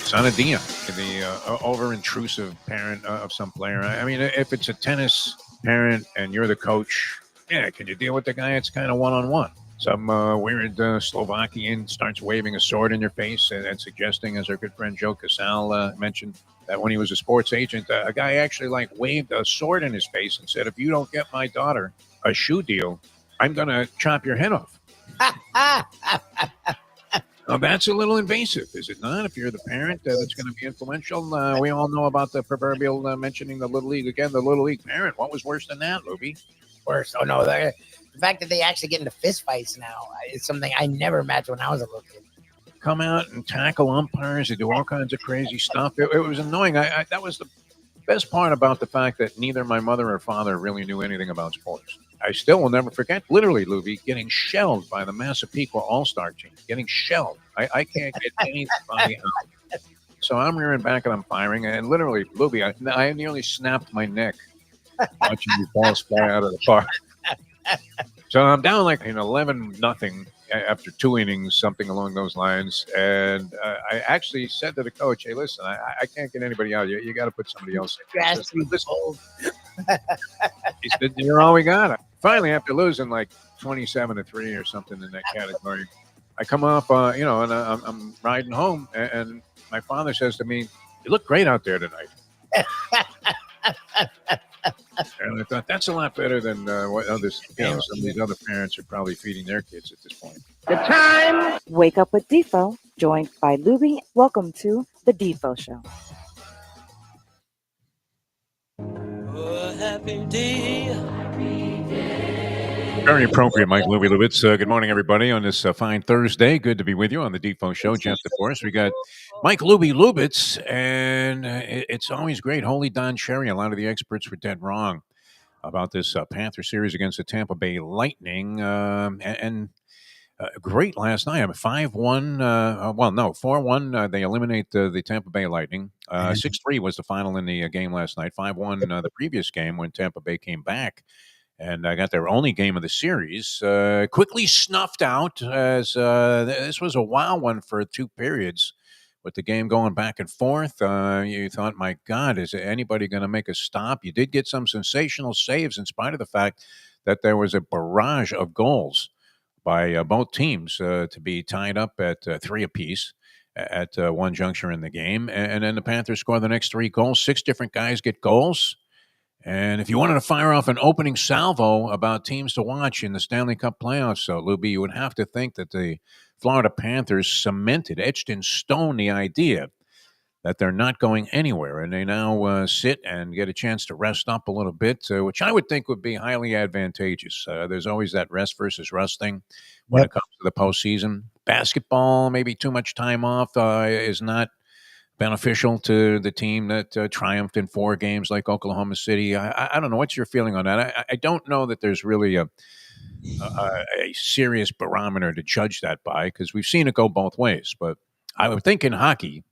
Sonadia, the over-intrusive parent of some player. I mean, if it's a tennis parent and you're the coach, yeah, can you deal with the guy? It's kind of one-on-one. Some weird Slovakian starts waving a sword in your face and suggesting, as our good friend Joe Casal mentioned, that when he was a sports agent, a guy actually waved a sword in his face and said, "If you don't get my daughter a shoe deal, I'm going to chop your head off." Now, that's a little invasive, is it not? If you're the parent that's going to be influential, we all know about the proverbial mentioning the Little League again, the Little League parent. What was worse than that, Lubie? Worse. Oh, no. The fact that they actually get into fistfights now is something I never imagined when I was a little kid. Come out and tackle umpires. They do all kinds of crazy stuff. It was annoying. That was the best part about the fact that neither my mother or father really knew anything about sports. I still will never forget, literally, Lubie, getting shelled by the Massapequa All-Star team. Getting shelled. I can't get anybody out. So I'm rearing back and I'm firing. And literally, Lubie, I nearly snapped my neck watching these balls fly out of the park. So I'm down 11-0 after 2 innings, something along those lines. And I actually said to the coach, "Hey, listen, I can't get anybody out. You got to put somebody else in." You asked me bold. He said, "You're all we got." Finally, after losing 27-3 or something in that category, I come up, and I'm riding home, and my father says to me, "You look great out there tonight." And I thought that's a lot better than what others, some of these other parents are probably feeding their kids at this point. The time. Wake up with Defo, joined by Lubie. Welcome to the Defo Show. Oh, happy day. Very appropriate, Mike Lubie. Good morning, everybody, on this fine Thursday. Good to be with you on the Defo Show. Jeff, of course, we got Mike Lubitz, and it's always great. Holy Don Cherry. A lot of the experts were dead wrong about this Panther series against the Tampa Bay Lightning, and great last night. 5-1. 4-1. They eliminate the Tampa Bay Lightning. 6-3 was the final in the game last night. 5-1 the previous game when Tampa Bay came back and got their only game of the series. Quickly snuffed out as this was a wild one for 2 periods with the game going back and forth. You thought, my God, is anybody going to make a stop? You did get some sensational saves in spite of the fact that there was a barrage of goals by both teams to be tied up at 3 apiece at one juncture in the game. And then the Panthers score the next 3 goals. 6 different guys get goals. And if you wanted to fire off an opening salvo about teams to watch in the Stanley Cup playoffs, Lubie, you would have to think that the Florida Panthers cemented, etched in stone the idea that they're not going anywhere. And they now sit and get a chance to rest up a little bit, which I would think would be highly advantageous. There's always that rest versus rust thing when it comes to the postseason. Basketball, maybe too much time off is not beneficial to the team that triumphed in 4 games like Oklahoma City. I don't know. What's your feeling on that? I don't know that there's really a serious barometer to judge that by, because we've seen it go both ways. But I would think in hockey,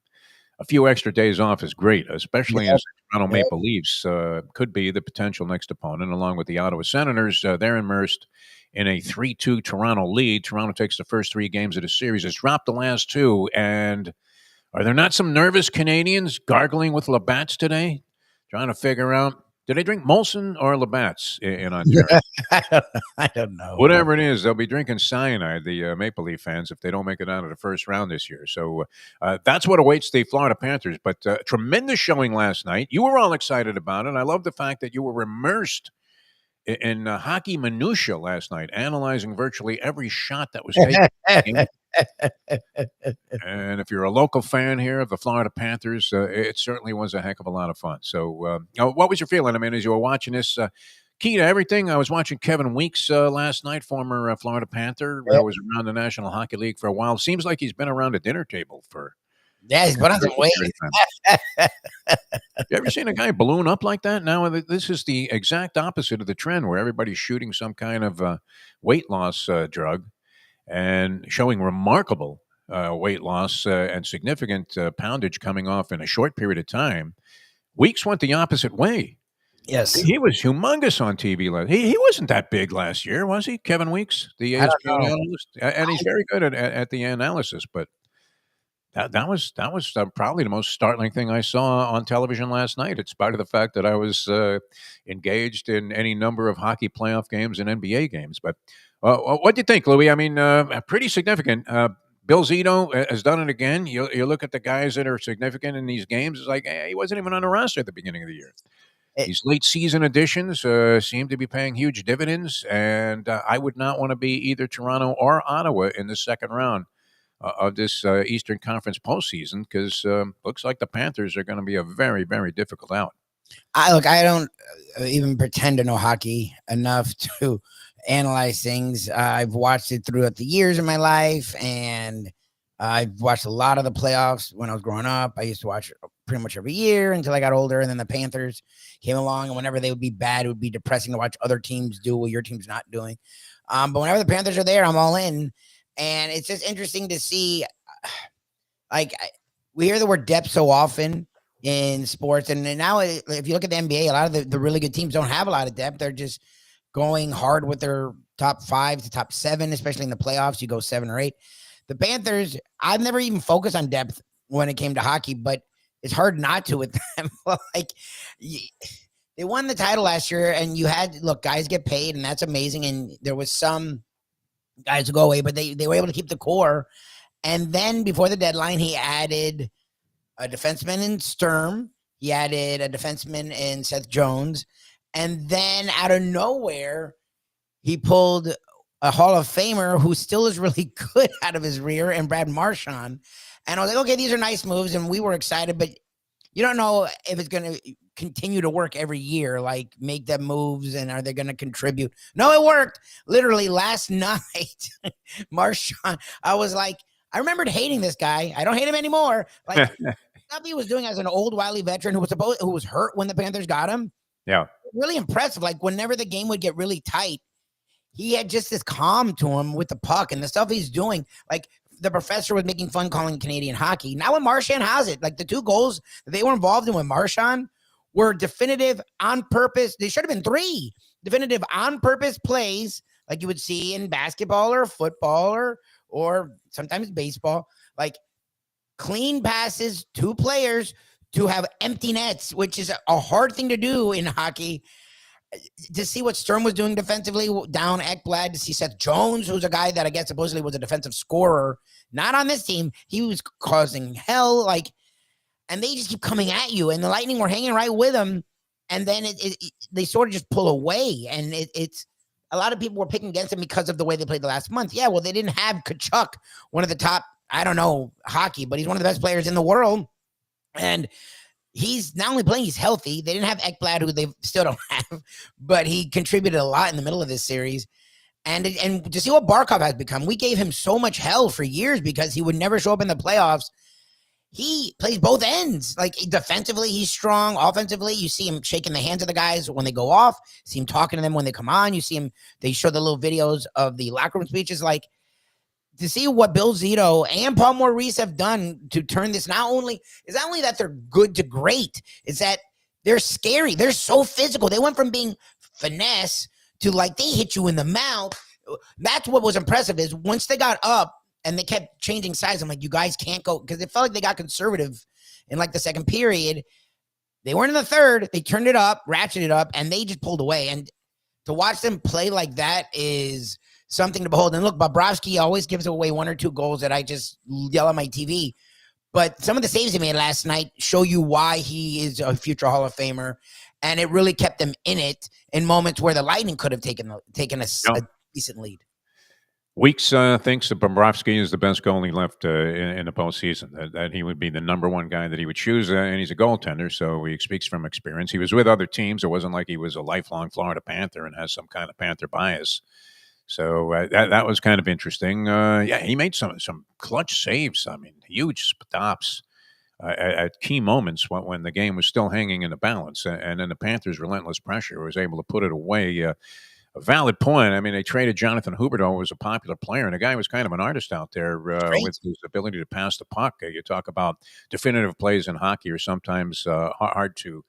a few extra days off is great, especially as the Toronto Maple Leafs could be the potential next opponent, along with the Ottawa Senators. They're immersed in a 3-2 Toronto lead. Toronto takes the first 3 games of the series. It's dropped the last 2, and are there not some nervous Canadians gargling with Labatt's today, trying to figure out, did they drink Molson or Labatt's in Ontario? I don't know. Whatever it is, they'll be drinking cyanide, the Maple Leaf fans, if they don't make it out of the first round this year. So that's what awaits the Florida Panthers. But tremendous showing last night. You were all excited about it. I love the fact that you were immersed in hockey minutia last night, analyzing virtually every shot that was taken. And if you're a local fan here of the Florida Panthers, it certainly was a heck of a lot of fun. So what was your feeling? I mean, as you were watching this, key to everything, I was watching Kevin Weeks last night, former Florida Panther, was around the National Hockey League for a while. Seems like he's been around a dinner table for... Yeah, he's been on some weight. You ever seen a guy balloon up like that? Now, this is the exact opposite of the trend where everybody's shooting some kind of weight loss drug and showing remarkable weight loss and significant poundage coming off in a short period of time. Weeks went the opposite way. Yes. He was humongous on TV. He wasn't that big last year, was he, Kevin Weeks, the ESPN analyst? And he's very good at the analysis, but That was probably the most startling thing I saw on television last night. In spite of the fact that I was engaged in any number of hockey playoff games and NBA games, but what do you think, Louis? I mean, pretty significant. Bill Zito has done it again. You look at the guys that are significant in these games. It's like he wasn't even on the roster at the beginning of the year. These late season additions seem to be paying huge dividends, and I would not want to be either Toronto or Ottawa in the second round of this Eastern Conference postseason because looks like the Panthers are going to be a very, very difficult out. I don't even pretend to know hockey enough to analyze things. I've watched it throughout the years of my life, and I've watched a lot of the playoffs when I was growing up. I used to watch pretty much every year until I got older, and then the Panthers came along, and whenever they would be bad, it would be depressing to watch other teams do what your team's not doing. But whenever the Panthers are there, I'm all in, and it's just interesting to see. Like we hear the word depth so often in sports, and now if you look at the NBA, a lot of the really good teams don't have a lot of depth. They're just going hard with their top 5 to top 7, especially in the playoffs. You go 7 or 8. The Panthers, I've never even focused on depth when it came to hockey, but it's hard not to with them. Like they won the title last year, and guys get paid, and that's amazing. And there was some guys who go away, but they were able to keep the core. And then before the deadline, he added a defenseman in Sturm. He added a defenseman in Seth Jones. And then out of nowhere, he pulled a Hall of Famer who still is really good out of his rear, and Brad Marchand. And I was like, okay, these are nice moves, and we were excited, but you don't know if it's going to continue to work every year, like make them moves, and are they going to contribute? No, it worked. Literally last night, Marchand, I was like, I remembered hating this guy. I don't hate him anymore. Like stuff he was doing as an old wily veteran who was hurt when the Panthers got him. Yeah. Really impressive. Like whenever the game would get really tight, he had just this calm to him with the puck and the stuff he's doing. Like the professor was making fun calling Canadian hockey. Now when Marchand has it, like the 2 goals that they were involved in with Marchand were definitive on purpose. They should have been 3 definitive on purpose plays like you would see in basketball or football or sometimes baseball, like clean passes to players to have empty nets, which is a hard thing to do in hockey. To see what Sturm was doing defensively down Ekblad, to see Seth Jones, who's a guy that I guess supposedly was a defensive scorer, not on this team. He was causing hell, and they just keep coming at you, and the Lightning were hanging right with them, and then they sort of just pull away, and it's a lot of people were picking against them because of the way they played the last month. Yeah, well, they didn't have Kachuk, one of the top, I don't know, hockey, but he's one of the best players in the world. And he's not only playing, he's healthy. They didn't have Ekblad, who they still don't have, but he contributed a lot in the middle of this series. And to see what Barkov has become, we gave him so much hell for years because he would never show up in the playoffs. He plays both ends. Like defensively, he's strong. Offensively, you see him shaking the hands of the guys when they go off. See him talking to them when they come on. You see him. They show the little videos of the locker room speeches. Like to see what Bill Zito and Paul Maurice have done to turn this. Not only that they're good to great, it's that they're scary. They're so physical. They went from being finesse to like they hit you in the mouth. That's what was impressive. Is once they got up. And they kept changing sides. I'm like, you guys can't go, because it felt like they got conservative in like the second period. They weren't in the third. They turned it up, ratcheted it up, and they just pulled away. And to watch them play like that is something to behold. And look, Bobrovsky always gives away 1 or 2 goals that I just yell at my TV. But some of the saves he made last night show you why he is a future Hall of Famer. And it really kept them in it in moments where the Lightning could have taken a decent lead. Weeks thinks that Bobrovsky is the best goalie left in the postseason, that he would be the number 1 guy that he would choose, and he's a goaltender, so he speaks from experience. He was with other teams. It wasn't like he was a lifelong Florida Panther and has some kind of Panther bias. So that was kind of interesting. Yeah, he made some clutch saves. I mean, huge stops at key moments when the game was still hanging in the balance, and then the Panthers' relentless pressure was able to put it away. A valid point. I mean, they traded Jonathan Huberdeau, who was a popular player, and the guy was kind of an artist out there with his ability to pass the puck. You talk about definitive plays in hockey are sometimes hard to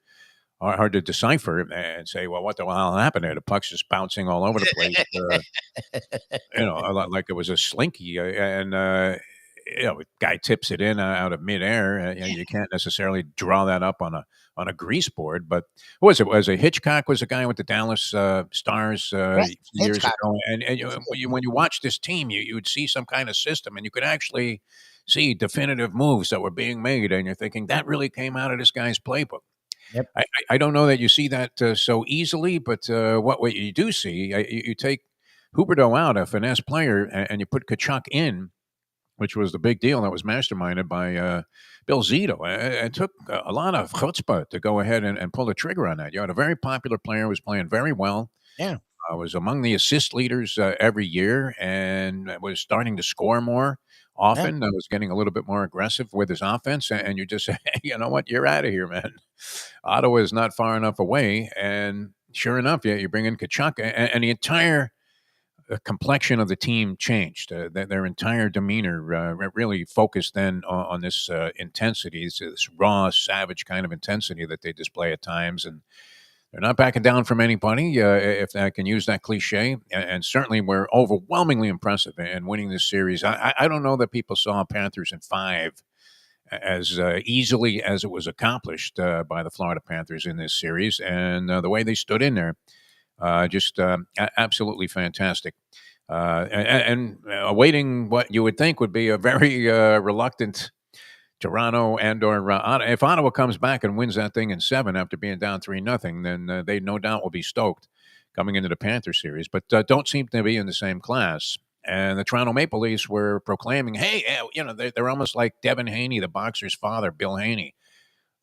decipher and say, well, what the hell happened there? The puck's just bouncing all over the place, like it was a slinky. And guy tips it in out of midair. You can't necessarily draw that up on a grease board. But what was it? Was it Hitchcock was a guy with the Dallas Stars Yes, years Hitchcock. ago? And when you watch this team, you would see some kind of system, and you could actually see definitive moves that were being made, and you're thinking that really came out of this guy's playbook. Yep. I don't know that you see that so easily, but what you do see, you take Huberdeau out, a finesse player, and you put Kachuk in, which was the big deal that was masterminded by Bill Zito. It took a lot of chutzpah to go ahead and pull the trigger on that. You had a very popular player who was playing very well. Yeah. Was among the assist leaders every year and was starting to score more often. Was getting a little bit more aggressive with his offense. And you just say, hey, you know what? You're out of here, man. Ottawa is not far enough away. And sure enough, you bring in Kachuk, and the entire complexion of the team changed. Their entire demeanor really focused then on this intensity, this raw, savage kind of intensity that they display at times. And they're not backing down from anybody, if I can use that cliche. And certainly we're overwhelmingly impressive in winning this series. I don't know that people saw Panthers in 5 as easily as it was accomplished by the Florida Panthers in this series. And the way they stood in there, just absolutely fantastic. And awaiting what you would think would be a very reluctant Toronto and/or if Ottawa comes back and wins that thing in 7 after being down 3-0, then they no doubt will be stoked coming into the Panther series. But don't seem to be in the same class. And the Toronto Maple Leafs were proclaiming, "Hey, they're almost like Devin Haney, the boxer's father, Bill Haney,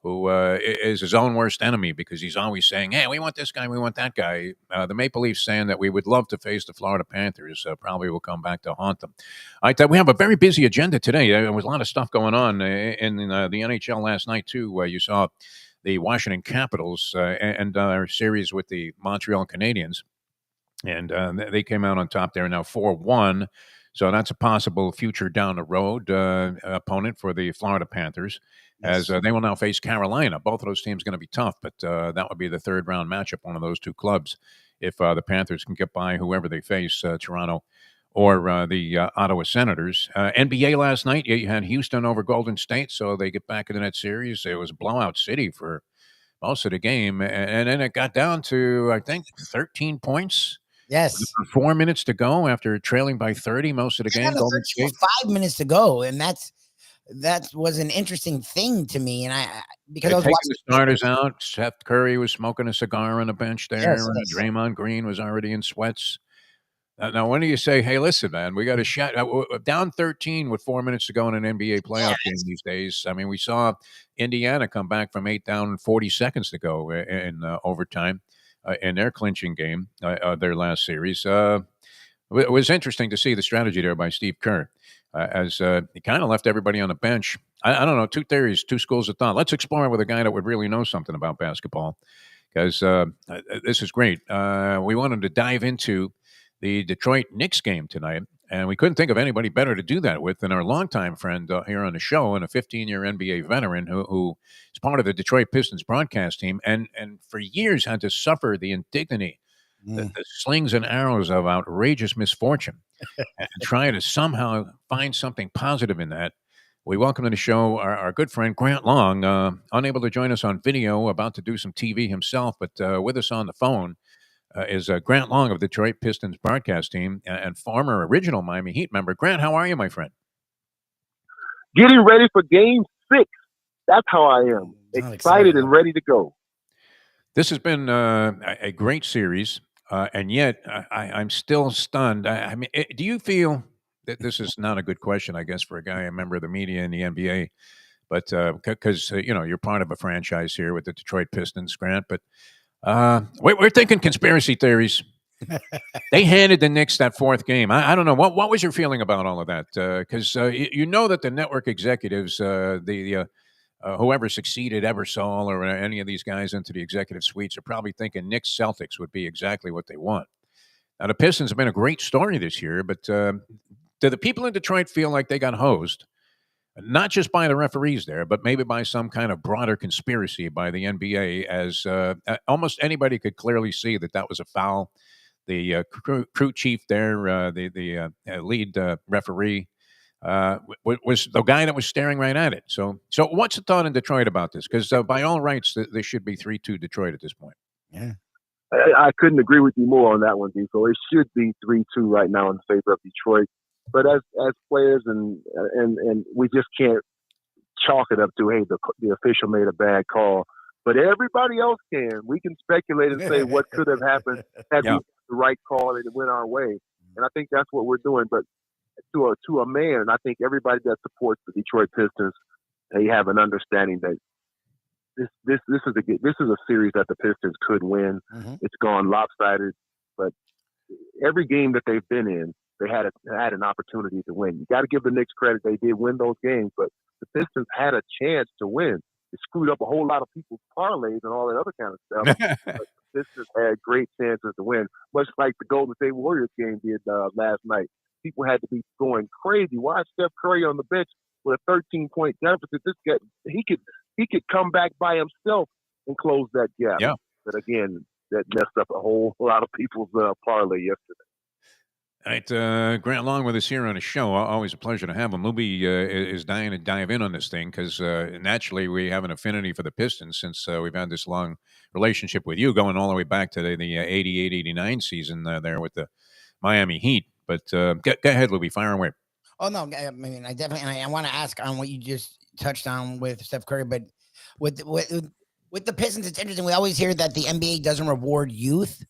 who is his own worst enemy because he's always saying, hey, we want this guy, we want that guy." The Maple Leafs saying that we would love to face the Florida Panthers. Probably will come back to haunt them. All right, we have a very busy agenda today. There was a lot of stuff going on in the NHL last night, too. You saw the Washington Capitals and our series with the Montreal Canadiens. And they came out on top there now 4-1. So that's a possible future down the road opponent for the Florida Panthers, as they will now face Carolina. Both of those teams are going to be tough, but that would be the third round matchup, one of those two clubs, if the Panthers can get by whoever they face, Toronto or the Ottawa Senators. NBA last night, you had Houston over Golden State, so they get back into that series. It was blowout city for most of the game, and then it got down to, I think, 13 points. Yes. 4 minutes to go after trailing by 30 most of the game. Golden State. 5 minutes to go, and that was an interesting thing to me. And because I was taking watching the starters out. Seth Curry was smoking a cigar on the bench there. Yes. Draymond Green was already in sweats. Now, when do you say, hey, listen, man, we got a shot down 13 with 4 minutes to go in an NBA playoff game these days? I mean, we saw Indiana come back from 8 down and 40 seconds to go in overtime in their clinching game, their last series. It was interesting to see the strategy there by Steve Kerr, as he kind of left everybody on the bench. I don't know, two theories, two schools of thought. Let's explore with a guy that would really know something about basketball, because this is great. We wanted to dive into the Detroit Knicks game tonight, and we couldn't think of anybody better to do that with than our longtime friend here on the show and a 15-year NBA veteran who is part of the Detroit Pistons broadcast team and for years had to suffer the indignity, the slings and arrows of outrageous misfortune, and try to somehow find something positive in that. We welcome to the show our good friend Grant Long, unable to join us on video, about to do some TV himself, but with us on the phone is Grant Long of the Detroit Pistons broadcast team and former original Miami Heat member. Grant, how are you, my friend? Getting ready for Game 6. That's how I am. Excited and ready to go. This has been a great series, and yet I'm still stunned. I mean, do you feel that this is not a good question, I guess, for a guy, a member of the media in the NBA, but because, you're part of a franchise here with the Detroit Pistons, Grant, but we're thinking conspiracy theories. They handed the Knicks that fourth game. I don't know. What was your feeling about all of that? Because you know that the network executives, whoever succeeded Ebersol or any of these guys into the executive suites, are probably thinking Knicks Celtics would be exactly what they want. Now, the Pistons have been a great story this year, but do the people in Detroit feel like they got hosed? Not just by the referees there, but maybe by some kind of broader conspiracy by the NBA, as almost anybody could clearly see that was a foul. The crew chief there, the lead referee, was the guy that was staring right at it. So what's the thought in Detroit about this? Because by all rights, they should be 3-2 Detroit at this point. Yeah. I couldn't agree with you more on that one, Defo. It should be 3-2 right now in favor of Detroit. But as players and we just can't chalk it up to, hey, the official made a bad call. But everybody else can. We can speculate and say what could have happened had we made the right call and it went our way. And I think that's what we're doing. But to a man, I think everybody that supports the Detroit Pistons, they have an understanding that this is a series that the Pistons could win. Mm-hmm. It's gone lopsided, but every game that they've been in, they had an opportunity to win. You got to give the Knicks credit; they did win those games, but the Pistons had a chance to win. It screwed up a whole lot of people's parlays and all that other kind of stuff. But the Pistons had great chances to win, much like the Golden State Warriors game did last night. People had to be going crazy. Why is Steph Curry on the bench with a 13-point deficit? This guy, he could come back by himself and close that gap. Yeah. But again, that messed up a whole lot of people's parlay yesterday. All right, Grant Long with us here on the show. Always a pleasure to have him. Lubie is dying to dive in on this thing because naturally we have an affinity for the Pistons since we've had this long relationship with you going all the way back to the 88-89 season there with the Miami Heat. But go ahead, Lubie, fire away. Oh, no, I mean, I want to ask on what you just touched on with Steph Curry, but with the Pistons, it's interesting. We always hear that the NBA doesn't reward youth.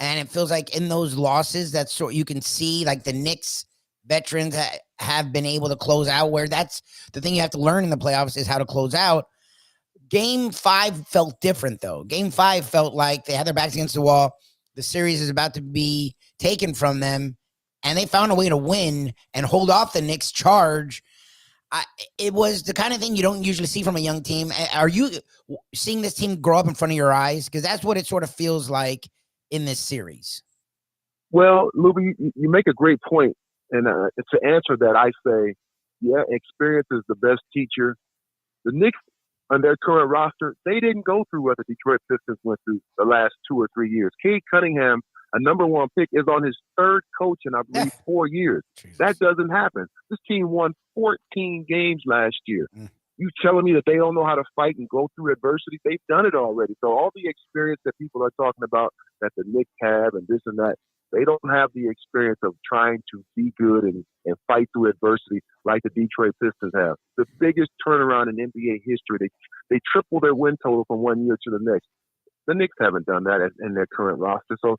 And it feels like in those losses, that's so you can see like the Knicks veterans have been able to close out, where that's the thing you have to learn in the playoffs is how to close out. Game 5 felt different, though. Game 5 felt like they had their backs against the wall. The series is about to be taken from them, and they found a way to win and hold off the Knicks charge. It was the kind of thing you don't usually see from a young team. Are you seeing this team grow up in front of your eyes? Because that's what it sort of feels like in this series. Well, Lubie, you make a great point. And to answer that, I say, yeah, experience is the best teacher. The Knicks, on their current roster, they didn't go through what the Detroit Pistons went through the last 2 or 3 years. Cade Cunningham, a number 1 pick, is on his 3rd coach in, I believe, 4 years. Jesus. That doesn't happen. This team won 14 games last year. You telling me that they don't know how to fight and go through adversity? They've done it already. So all the experience that people are talking about that the Knicks have and this and that, they don't have the experience of trying to be good and fight through adversity like the Detroit Pistons have. The biggest turnaround in NBA history. They triple their win total from 1 year to the next. The Knicks haven't done that in their current roster. So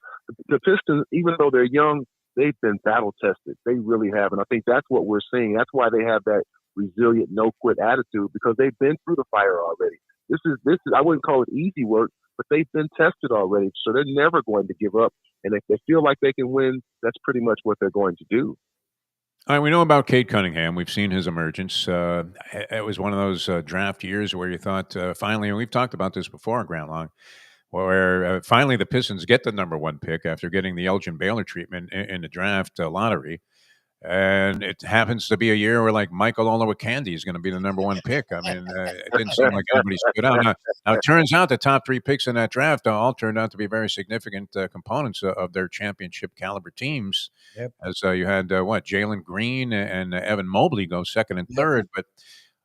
the Pistons, even though they're young, they've been battle tested. They really have. And I think that's what we're seeing. That's why they have that resilient, no-quit attitude, because they've been through the fire already. This is I wouldn't call it easy work, but they've been tested already, so they're never going to give up. And if they feel like they can win, that's pretty much what they're going to do. All right, we know about Cade Cunningham. We've seen his emergence. It was one of those draft years where you thought finally, and we've talked about this before, Grant Long, where finally the Pistons get the number 1 pick after getting the Elgin Baylor treatment in the draft lottery. And it happens to be a year where, like, Michael Olowokandi is going to be the number 1 pick. I mean, it didn't seem like anybody stood out. Now, it turns out the top 3 picks in that draft all turned out to be very significant components of their championship caliber teams. Yep. As you had, Jalen Green and Evan Mobley go 2nd and 3rd. But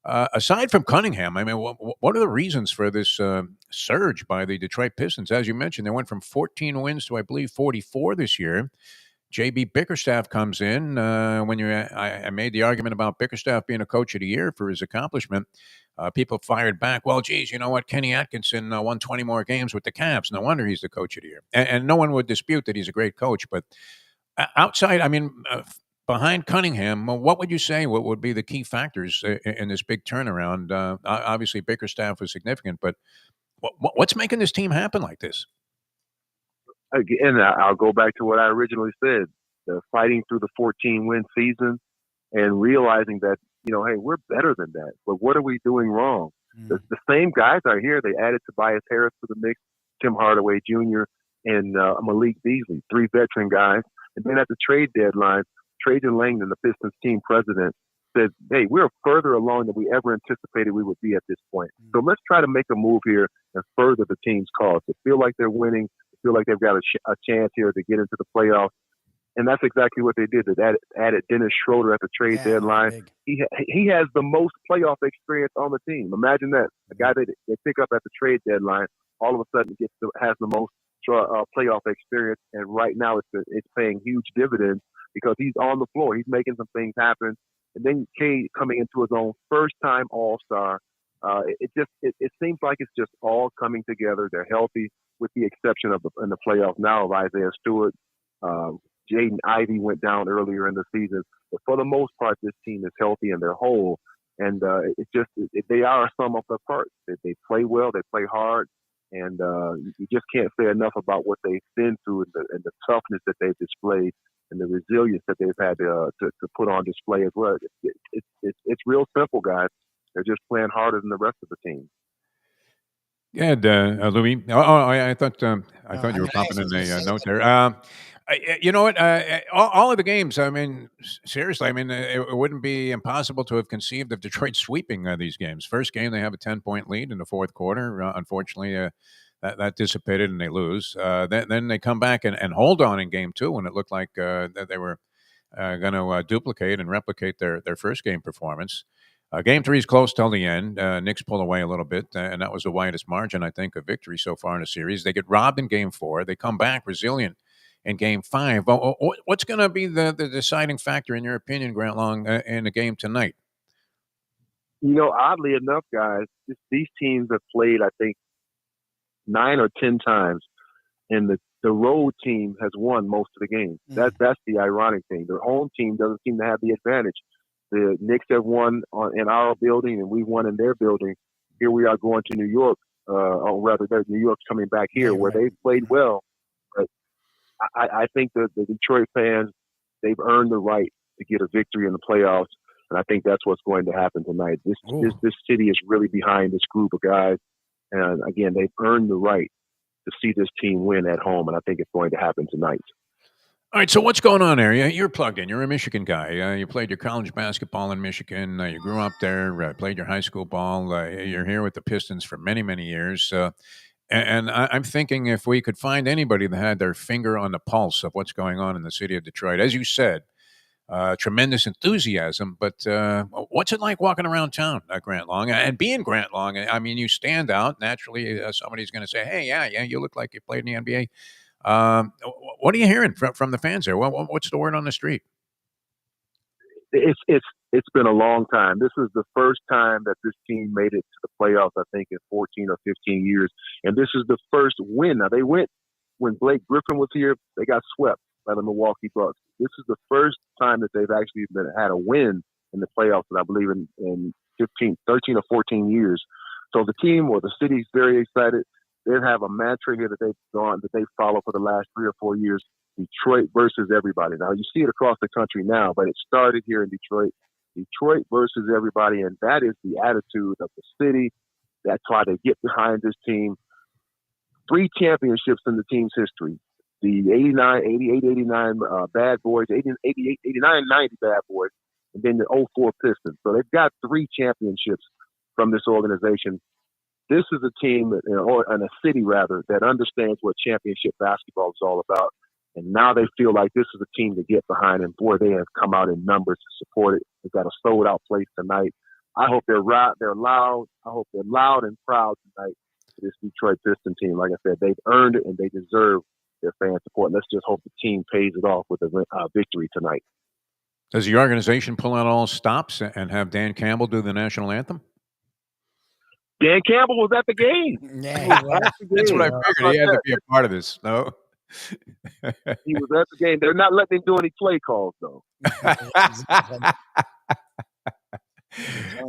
aside from Cunningham, I mean, what are the reasons for this surge by the Detroit Pistons? As you mentioned, they went from 14 wins to, I believe, 44 this year. J.B. Bickerstaff comes in. When I made the argument about Bickerstaff being a coach of the year for his accomplishment, people fired back. Well, geez, you know what? Kenny Atkinson won 20 more games with the Cavs. No wonder he's the coach of the year. And no one would dispute that he's a great coach. But outside, I mean, behind Cunningham, what would you say what would be the key factors in this big turnaround? Obviously, Bickerstaff was significant, but what's making this team happen like this? Again, I'll go back to what I originally said. The fighting through the 14-win season and realizing that, hey, we're better than that. But what are we doing wrong? The same guys are here. They added Tobias Harris to the mix, Tim Hardaway Jr., and Malik Beasley, 3 veteran guys. And then at the trade deadline, Trajan Langdon, the Pistons team president, said, hey, we're further along than we ever anticipated we would be at this point. So let's try to make a move here and further the team's cause. They feel like they're winning. Feel like they've got a chance here to get into the playoffs. And that's exactly what they did. They added Dennis Schroeder at the trade deadline. Big. He has the most playoff experience on the team. Imagine that. A guy that they pick up at the trade deadline all of a sudden has the most playoff experience. And right now it's paying huge dividends because he's on the floor. He's making some things happen. And then Cade coming into his own first-time All-Star. It seems like it's just all coming together. They're healthy, with the exception of in the playoffs now of Isaiah Stewart. Jaden Ivey went down earlier in the season, but for the most part, this team is healthy and they're whole. And they are a sum of their parts. They play well, they play hard, and you just can't say enough about what they've been through and the toughness that they've displayed and the resilience that they've had to put on display as well. It's real simple, guys. They're just playing harder than the rest of the team. Yeah, Louis. I thought you were I popping in was gonna a say note there. You know what? All of the games. I mean, seriously. I mean, it wouldn't be impossible to have conceived of Detroit sweeping these games. First game, they have a 10-point lead in the fourth quarter. Unfortunately, that dissipated and they lose. Then they come back and hold on in game two when it looked like that they were going to duplicate and replicate their first game performance. Game three is close till the end. Knicks pull away a little bit, and that was the widest margin, I think, of victory so far in the series. They get robbed in game four. They come back resilient in game five. What's going to be the deciding factor, in your opinion, Grant Long, in the game tonight? Oddly enough, guys, these teams have played, I think, 9 or 10 times, and the road team has won most of the games. That's the ironic thing. The home team doesn't seem to have the advantage. The Knicks have won in our building, and we won in their building. Here we are going to New York, or rather, New York's coming back here, where they've played well. But I think the Detroit fans, they've earned the right to get a victory in the playoffs, and I think that's what's going to happen tonight. This city is really behind this group of guys, and again, they've earned the right to see this team win at home, and I think it's going to happen tonight. All right, so what's going on there? You're plugged in. You're a Michigan guy. You played your college basketball in Michigan. You grew up there, played your high school ball. You're here with the Pistons for many, many years. And I'm thinking if we could find anybody that had their finger on the pulse of what's going on in the city of Detroit, as you said, tremendous enthusiasm. But what's it like walking around town, Grant Long? And being Grant Long, I mean, you stand out. Naturally, somebody's going to say, hey, yeah, you look like you played in the NBA. What are you hearing from the fans there? What's the word on the street? It's been a long time. This is the first time that this team made it to the playoffs, I think, in 14 or 15 years. And this is the first win. Now, they went when Blake Griffin was here. They got swept by the Milwaukee Bucks. This is the first time that they've actually had a win in the playoffs, I believe, in 13 or 14 years. So the team or the city's very excited. They have a mantra here that they follow for the last 3 or 4 years: Detroit versus everybody. Now you see it across the country now, but it started here in Detroit. Detroit versus everybody, and that is the attitude of the city. That's why they get behind this team. 3 championships in the team's history: the 89, 88, 89 Bad Boys, 88, 89, 90 Bad Boys, and then the 04 Pistons. So they've got 3 championships from this organization. This is a team, or a city rather, that understands what championship basketball is all about. And now they feel like this is a team to get behind. And boy, they have come out in numbers to support it. They've got a sold-out place tonight. I hope they're loud. I hope they're loud and proud tonight for this Detroit Piston team. Like I said, they've earned it and they deserve their fan support. Let's just hope the team pays it off with a victory tonight. Does the organization pull out all stops and have Dan Campbell do the national anthem? Dan Campbell was at the game. Yeah, That's what I figured. He had to be a part of this. No, he was at the game. They're not letting him do any play calls, though.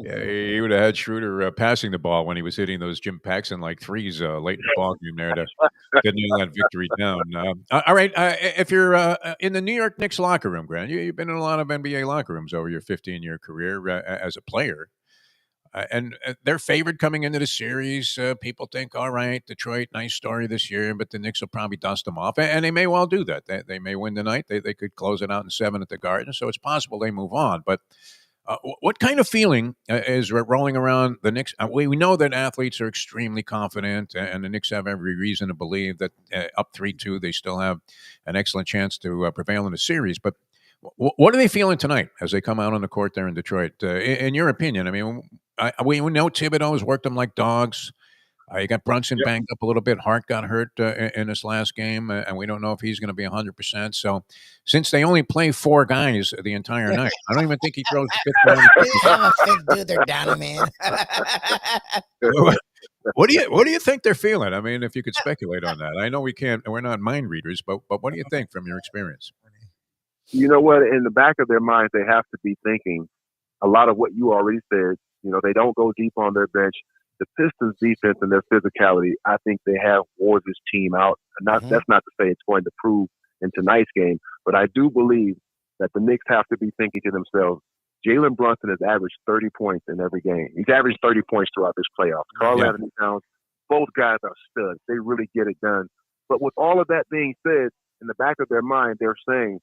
Yeah, he would have had Schroeder passing the ball when he was hitting those Jim Paxson like threes late in the ball game there to nail that victory down. All right, if you're in the New York Knicks locker room, Grant, you've been in a lot of NBA locker rooms over your 15-year career as a player. And they're favored coming into the series. People think, all right, Detroit, nice story this year, but the Knicks will probably dust them off. And they may well do that. They may win tonight. They could close it out in 7 at the Garden. So it's possible they move on. But What kind of feeling is rolling around the Knicks? We know that athletes are extremely confident, and the Knicks have every reason to believe that up 3-2, they still have an excellent chance to prevail in the series. But what are they feeling tonight as they come out on the court there in Detroit? In your opinion, I mean, we know Thibodeau's worked them like dogs. You got Brunson banged up a little bit. Hart got hurt in this last game, and we don't know if he's going to be 100%. So, since they only play 4 guys the entire night, I don't even think he throws the fifth one. I'm a fifth dude. They're down a man. What do you think they're feeling? I mean, if you could speculate on that, I know we can't. We're not mind readers, but what do you think from your experience? You know what? In the back of their minds, they have to be thinking a lot of what you already said. You know, they don't go deep on their bench. The Pistons' defense and their physicality, I think they have wore this team out. That's not to say it's going to prove in tonight's game, but I do believe that the Knicks have to be thinking to themselves, Jalen Brunson has averaged 30 points in every game. He's averaged 30 points throughout this playoffs. Karl Anthony Towns, both guys are studs. They really get it done. But with all of that being said, in the back of their mind, they're saying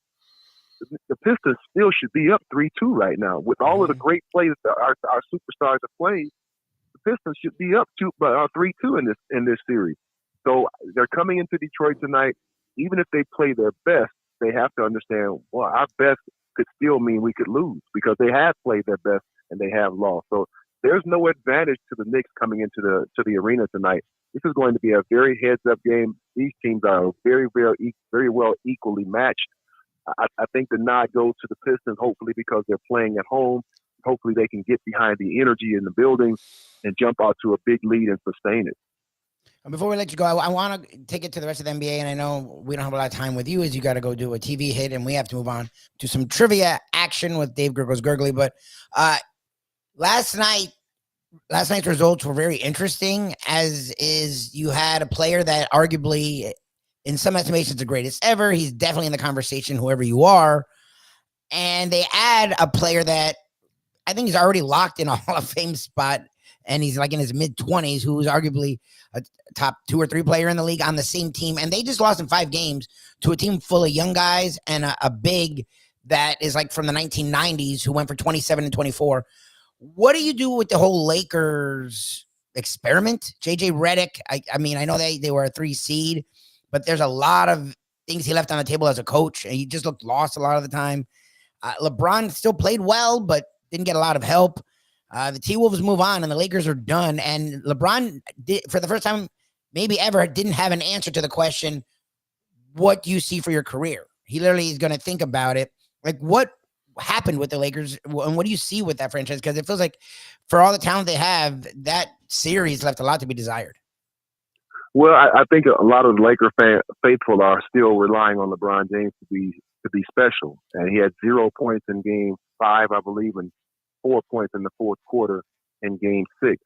the Pistons still should be up 3-2 right now. With all of the great plays that our superstars have played, Pistons should be up 3-2 in this series. So they're coming into Detroit tonight. Even if they play their best, they have to understand, well, our best could still mean we could lose because they have played their best and they have lost. So there's no advantage to the Knicks coming into the arena tonight. This is going to be a very heads-up game. These teams are very, very well equally matched. I think the nod goes to the Pistons, hopefully because they're playing at home. Hopefully they can get behind the energy in the building and jump out to a big lead and sustain it. Before we let you go, I want to take it to the rest of the NBA, and I know we don't have a lot of time with you as you got to go do a TV hit, and we have to move on to some trivia action with Dave Gurgles Gurgly. But last night's results were very interesting, as is you had a player that arguably, in some estimations, the greatest ever. He's definitely in the conversation, whoever you are. And they add a player that I think he's already locked in a Hall of Fame spot, and he's like in his mid-20s, who's arguably a top 2 or 3 player in the league on the same team. And they just lost in 5 games to a team full of young guys and a big that is like from the 1990s who went for 27 and 24. What do you do with the whole Lakers experiment? JJ Redick, I mean, I know they were a 3 seed, but there's a lot of things he left on the table as a coach, and he just looked lost a lot of the time. LeBron still played well, but didn't get a lot of help. The T-Wolves move on, and the Lakers are done. And LeBron, for the first time maybe ever, didn't have an answer to the question, what do you see for your career? He literally is going to think about it. Like, what happened with the Lakers, and what do you see with that franchise? Because it feels like for all the talent they have, that series left a lot to be desired. Well, I think a lot of the Laker faithful are still relying on LeBron James to be special. And he had 0 points in game 5, I believe, and 4 points in the fourth quarter in game 6.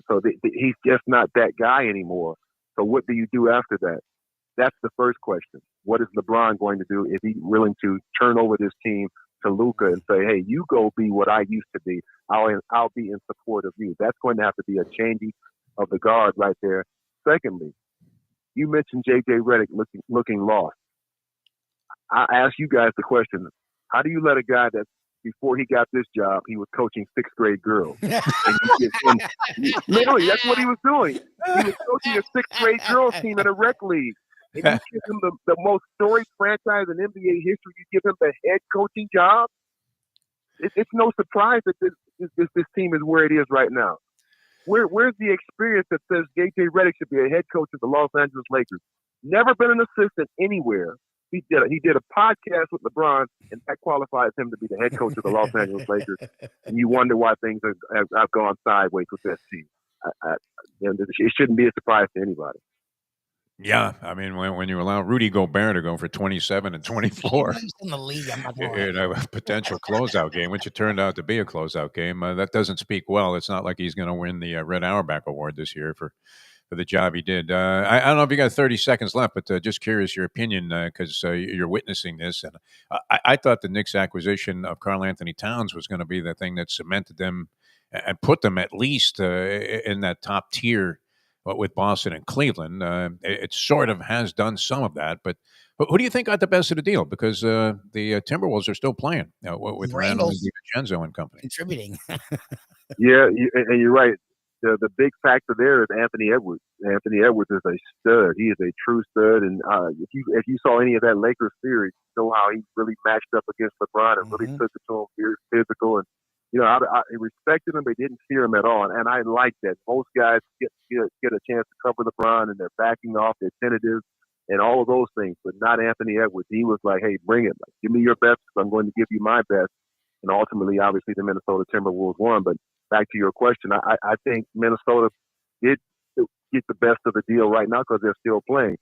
So he's just not that guy anymore. So what do you do after that? That's the first question. What is LeBron going to do? Is he willing to turn over this team to Luka and say, hey, you go be what I used to be. I'll be in support of you. That's going to have to be a changing of the guard right there. Secondly, you mentioned J.J. Redick looking lost. I ask you guys the question, how do you let a guy that before he got this job, he was coaching 6th grade girls? Literally, that's what he was doing. He was coaching a 6th grade girls team in a rec league. And you give him the most storied franchise in NBA history, you give him the head coaching job. It's no surprise that this team is where it is right now. Where's the experience that says J.J. Redick should be a head coach of the Los Angeles Lakers? Never been an assistant anywhere. He did a podcast with LeBron, and that qualifies him to be the head coach of the Los Angeles Lakers. And you wonder why things have gone sideways with that team. It shouldn't be a surprise to anybody. Yeah, I mean, when you allow Rudy Gobert to go for 27 and 24 in the league, in a potential closeout game, which it turned out to be a closeout game, that doesn't speak well. It's not like he's going to win the Red Auerbach Award this year for the job he did. I don't know if you got 30 seconds left, but just curious your opinion because you're witnessing this. And I thought the Knicks' acquisition of Karl Anthony Towns was going to be the thing that cemented them and put them at least in that top tier with Boston and Cleveland. It sort of has done some of that, but Who do you think got the best of the deal? Because the Timberwolves are still playing with Randall and DiVincenzo and company. Contributing. Yeah, and you're right. The big factor there is Anthony Edwards. Anthony Edwards is a stud. He is a true stud. And if you saw any of that Lakers series, you know how he really matched up against LeBron and really took it to him, very physical. And I respected him, but didn't fear him at all. And I like that. Most guys get a chance to cover LeBron, and they're backing off, they're tentative, and all of those things. But not Anthony Edwards. He was like, "Hey, bring it! Like, give me your best. I'm going to give you my best." And ultimately, obviously, the Minnesota Timberwolves won. But back to your question, I think Minnesota did get the best of the deal right now because they're still playing.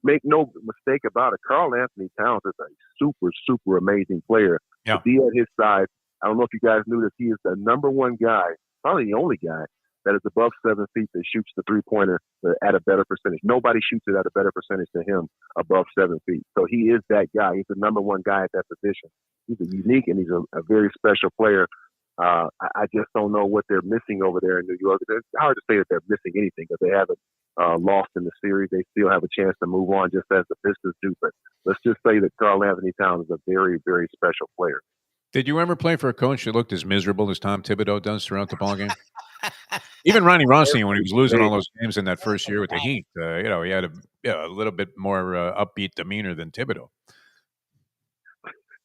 Make no mistake about it, Karl Anthony Towns is a super, super amazing player. Yeah. To be at his side, I don't know if you guys knew this, he is the number one guy, probably the only guy, that is above 7 feet that shoots the three-pointer at a better percentage. Nobody shoots it at a better percentage than him above 7 feet. So he is that guy. He's the number one guy at that position. He's a unique and he's a very special player. I just don't know what they're missing over there in New York. It's hard to say that they're missing anything because they haven't lost in the series. They still have a chance to move on just as the Pistons do. But let's just say that Karl Anthony Towns is a very, very special player. Did you ever play for a coach that looked as miserable as Tom Thibodeau does throughout the ballgame? Even Ronnie Rothstein, when he was losing all those games in that first year with the Heat, he had a little bit more upbeat demeanor than Thibodeau.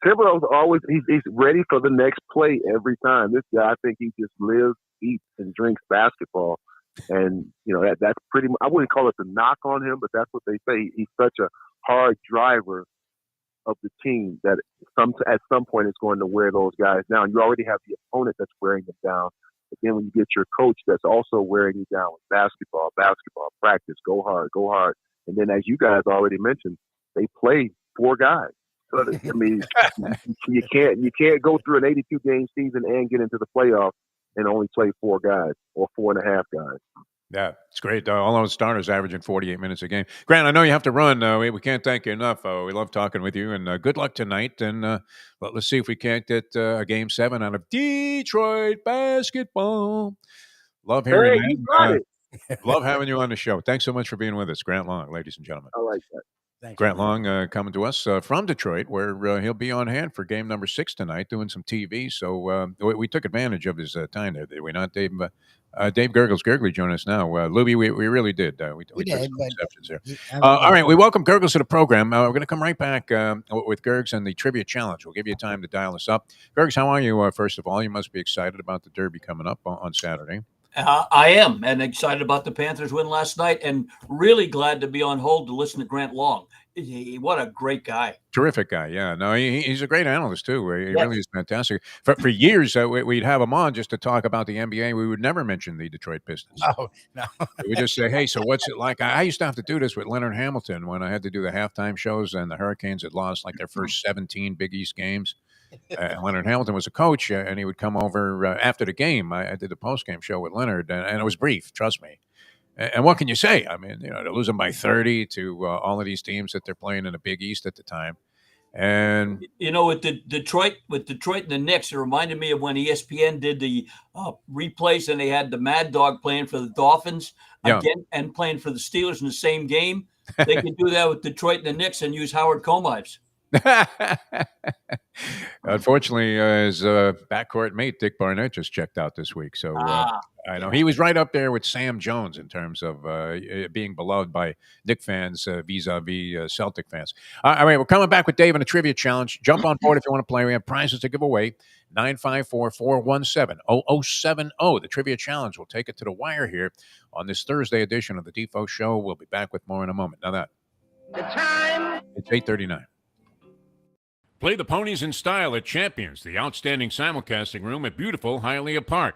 Thibodeau's always he's ready for the next play every time. This guy, I think he just lives, eats, and drinks basketball. And that's pretty much, I wouldn't call it the knock on him, but that's what they say. He's such a hard driver of the team that at some point it's going to wear those guys down. You already have the opponent that's wearing them down. But then when you get your coach that's also wearing you down with basketball, practice, go hard. And then as you guys already mentioned, they play 4 guys. So, I mean, you can't go through an 82 game season and get into the playoffs and only play 4 guys or 4.5 guys. Yeah, it's great. All those starters averaging 48 minutes a game. Grant, I know you have to run. We can't thank you enough. We love talking with you, and good luck tonight. And let's see if we can't get a Game 7 out of Detroit basketball. Love hearing that. Love having you on the show. Thanks so much for being with us, Grant Long, ladies and gentlemen. I like that. Thanks, Grant Long coming to us from Detroit, where he'll be on hand for game number 6 tonight, doing some TV. So we took advantage of his time there, did we not, Dave? Dave Gurgly joining us now. Lubie, we really did. We took some exceptions there. All right, we welcome Gurgles to the program. We're going to come right back with Gurgs and the Trivia Challenge. We'll give you time to dial us up. Gurgs, how are you, first of all? You must be excited about the Derby coming up on Saturday. I am, and excited about the Panthers win last night, and really glad to be on hold to listen to Grant Long. What a great guy. Terrific guy, yeah. No, he's a great analyst, too. He really is fantastic. For years, we'd have him on just to talk about the NBA. We would never mention the Detroit Pistons. Oh, no. We would just say, hey, so what's it like? I used to have to do this with Leonard Hamilton when I had to do the halftime shows, and the Hurricanes had lost like their first 17 Big East games. Leonard Hamilton was a coach, and he would come over after the game. I did the post-game show with Leonard, and it was brief, trust me. And what can you say? I mean, they're losing by 30 to all of these teams that they're playing in the Big East at the time. And with Detroit and the Knicks, it reminded me of when ESPN did the replays, and they had the Mad Dog playing for the Dolphins again and playing for the Steelers in the same game. They can do that with Detroit and the Knicks and use Howard Comives. Unfortunately, his backcourt mate Dick Barnett just checked out this week, so I know he was right up there with Sam Jones in terms of being beloved by Knick fans vis-a-vis Celtic fans. All right, we're coming back with Dave and a trivia challenge. Jump on board if you want to play. We have prizes to give away. 954-417-0070. The trivia challenge. We'll take it to the wire here on this Thursday edition of the Defo Show. We'll be back with more in a moment. Now that The time. it's 8:39. Play the ponies in style at Champions, the outstanding simulcasting room at beautiful Hialeah Park.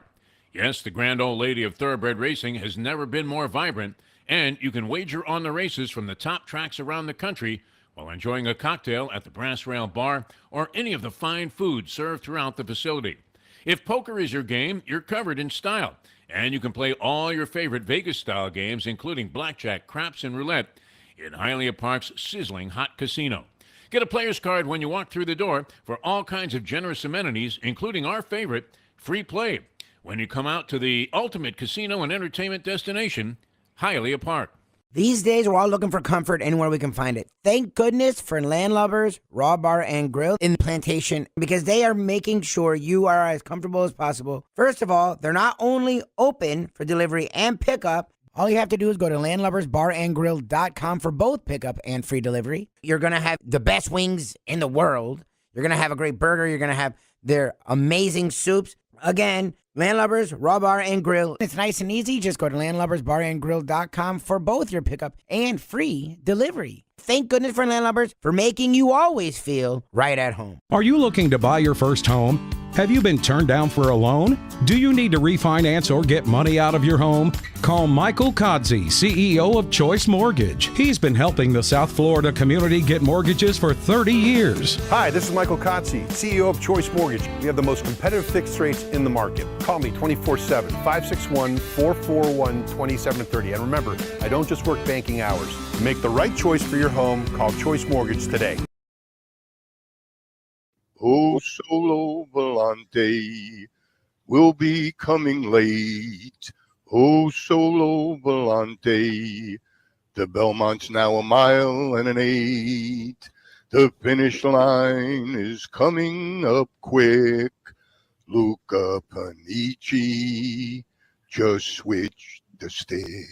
Yes, the grand old lady of thoroughbred racing has never been more vibrant, and you can wager on the races from the top tracks around the country while enjoying a cocktail at the Brass Rail Bar or any of the fine food served throughout the facility. If poker is your game, you're covered in style, and you can play all your favorite Vegas-style games, including blackjack, craps, and roulette, in Hialeah Park's sizzling hot casino. Get a player's card when you walk through the door for all kinds of generous amenities, including our favorite, free play, when you come out to the ultimate casino and entertainment destination, Hialeah Park. These days, we're all looking for comfort anywhere we can find it. Thank goodness for Landlubbers Raw Bar and Grill in Plantation, because they are making sure you are as comfortable as possible. First of all, they're not only open for delivery and pickup. All you have to do is go to landlubbersbarandgrill.com for both pickup and free delivery. You're going to have the best wings in the world. You're going to have a great burger. You're going to have their amazing soups. Again, Landlubbers, Raw Bar and Grill. It's nice and easy. Just go to landlubbersbarandgrill.com for both your pickup and free delivery. Thank goodness for Landlubbers for making you always feel right at home. Are you looking to buy your first home? Have you been turned down for a loan? Do you need to refinance or get money out of your home? Call Michael Kodzie, CEO of Choice Mortgage. He's been helping the South Florida community get mortgages for 30 years. Hi, this is Michael Kodzie, CEO of Choice Mortgage. We have the most competitive fixed rates in the market. Call me 24/7, 561-441-2730. And remember, I don't just work banking hours. Make the right choice for your home. Call Choice Mortgage today. Oh, Solo Volante will be coming late. Oh, Solo Volante, the Belmont's now 1.8 miles. The finish line is coming up quick. Luca Panici just switched the stick.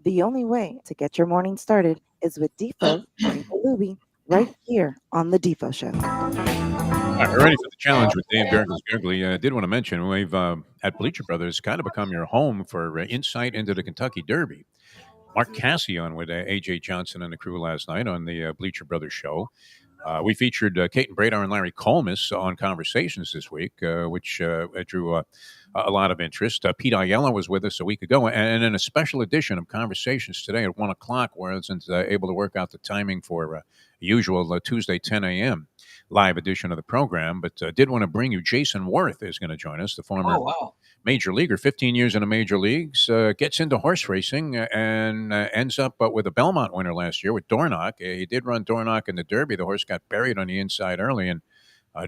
The only way to get your morning started is with Defo and Lubie right here on the Defo Show. All right, we're ready for the challenge with Dave Gurgles Gurgley. I did want to mention we've at Bleacher Brothers kind of become your home for insight into the Kentucky Derby. Mark Cassey on with A.J. Johnson and the crew last night on the Bleacher Brothers show. We featured Kate and Bradar and Larry Colmus on Conversations this week, which drew a lot of interest. Pete Aiello was with us a week ago, and in a special edition of Conversations today at 1 o'clock, where I wasn't able to work out the timing for usual Tuesday 10 a.m. live edition of the program, but did want to bring you Jason Worth is going to join us, the former major leaguer, 15 years in the major leagues, gets into horse racing and ends up with a Belmont winner last year with Dornoch. He did run Dornoch in the Derby. The horse got buried on the inside early and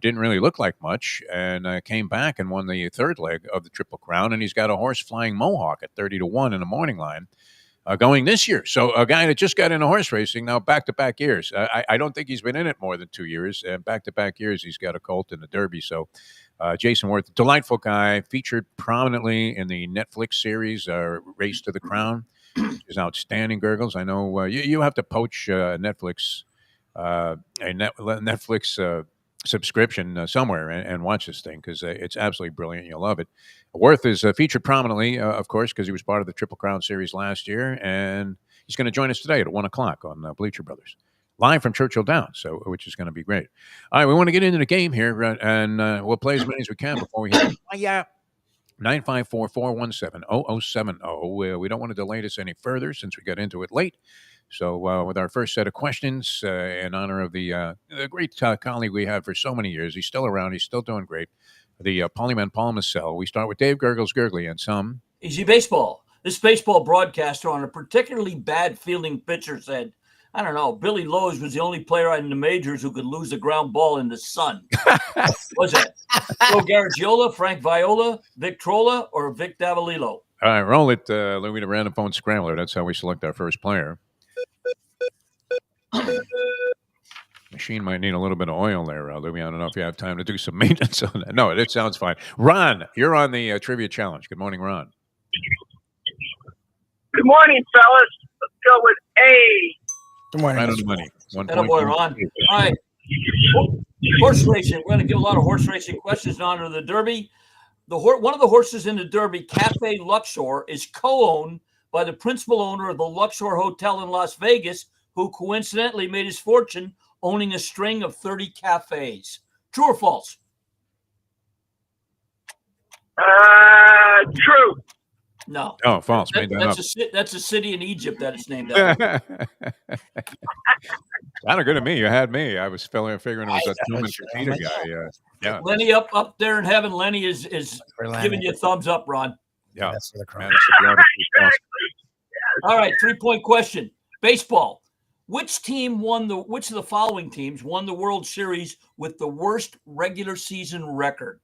didn't really look like much, and came back and won the third leg of the Triple Crown, and he's got a horse flying Mohawk at 30-1 in the morning line. Going this year. So a guy that just got into horse racing now back-to-back years. I don't think he's been in it more than 2 years. And back-to-back years, he's got a colt in the Derby. So Jason Worth, delightful guy, featured prominently in the Netflix series Race to the Crown, which is outstanding, Gurgles. I know you have to poach Netflix subscription somewhere and watch this thing because it's absolutely brilliant. You'll love it. Worth is featured prominently, of course, because he was part of the Triple Crown series last year, and he's going to join us today at 1 o'clock on Bleacher Brothers, live from Churchill Downs, which is going to be great. All right, we want to get into the game here, and we'll play as many as we can before we hit 954-417-0070. We don't want to delay this any further since we got into it late. So with our first set of questions in honor of the great colleague we had for so many years, he's still around, he's still doing great, the Polyman Paul Massell. We start with Dave Gurgles Gurgley and some. Easy baseball. This baseball broadcaster on a particularly bad fielding pitcher said, I don't know, Billy Lowe's was the only player in the majors who could lose a ground ball in the sun. Was it Joe Garagiola, Frank Viola, Vic Trolla, or Vic Davalillo? All right, roll it, Louis, the random phone scrambler. That's how we select our first player. Machine might need a little bit of oil there, Louis. I don't know if you have time to do some maintenance on that. No, it sounds fine. Ron, you're on the trivia challenge. Good morning, Ron. Good morning, fellas. Let's go with A. Good morning. Right on the money. Attaboy, Ron. All right. Horse racing. We're going to give a lot of horse racing questions in honor of the Derby. One of the horses in the Derby, Cafe Luxor, is co-owned by the principal owner of the Luxor Hotel in Las Vegas, who coincidentally made his fortune owning a string of 30 cafes. True or false? True. No. Oh, false. That's a city in Egypt that it's named after. Sounded good to me. You had me. I was figuring it was a Truman Fertitta guy. Yeah. Lenny up there in heaven. Lenny is giving you a thumbs up, Ron. Yeah. That's for the crown. All right, 3-point question. Baseball. Which of the following teams won the World Series with the worst regular season record?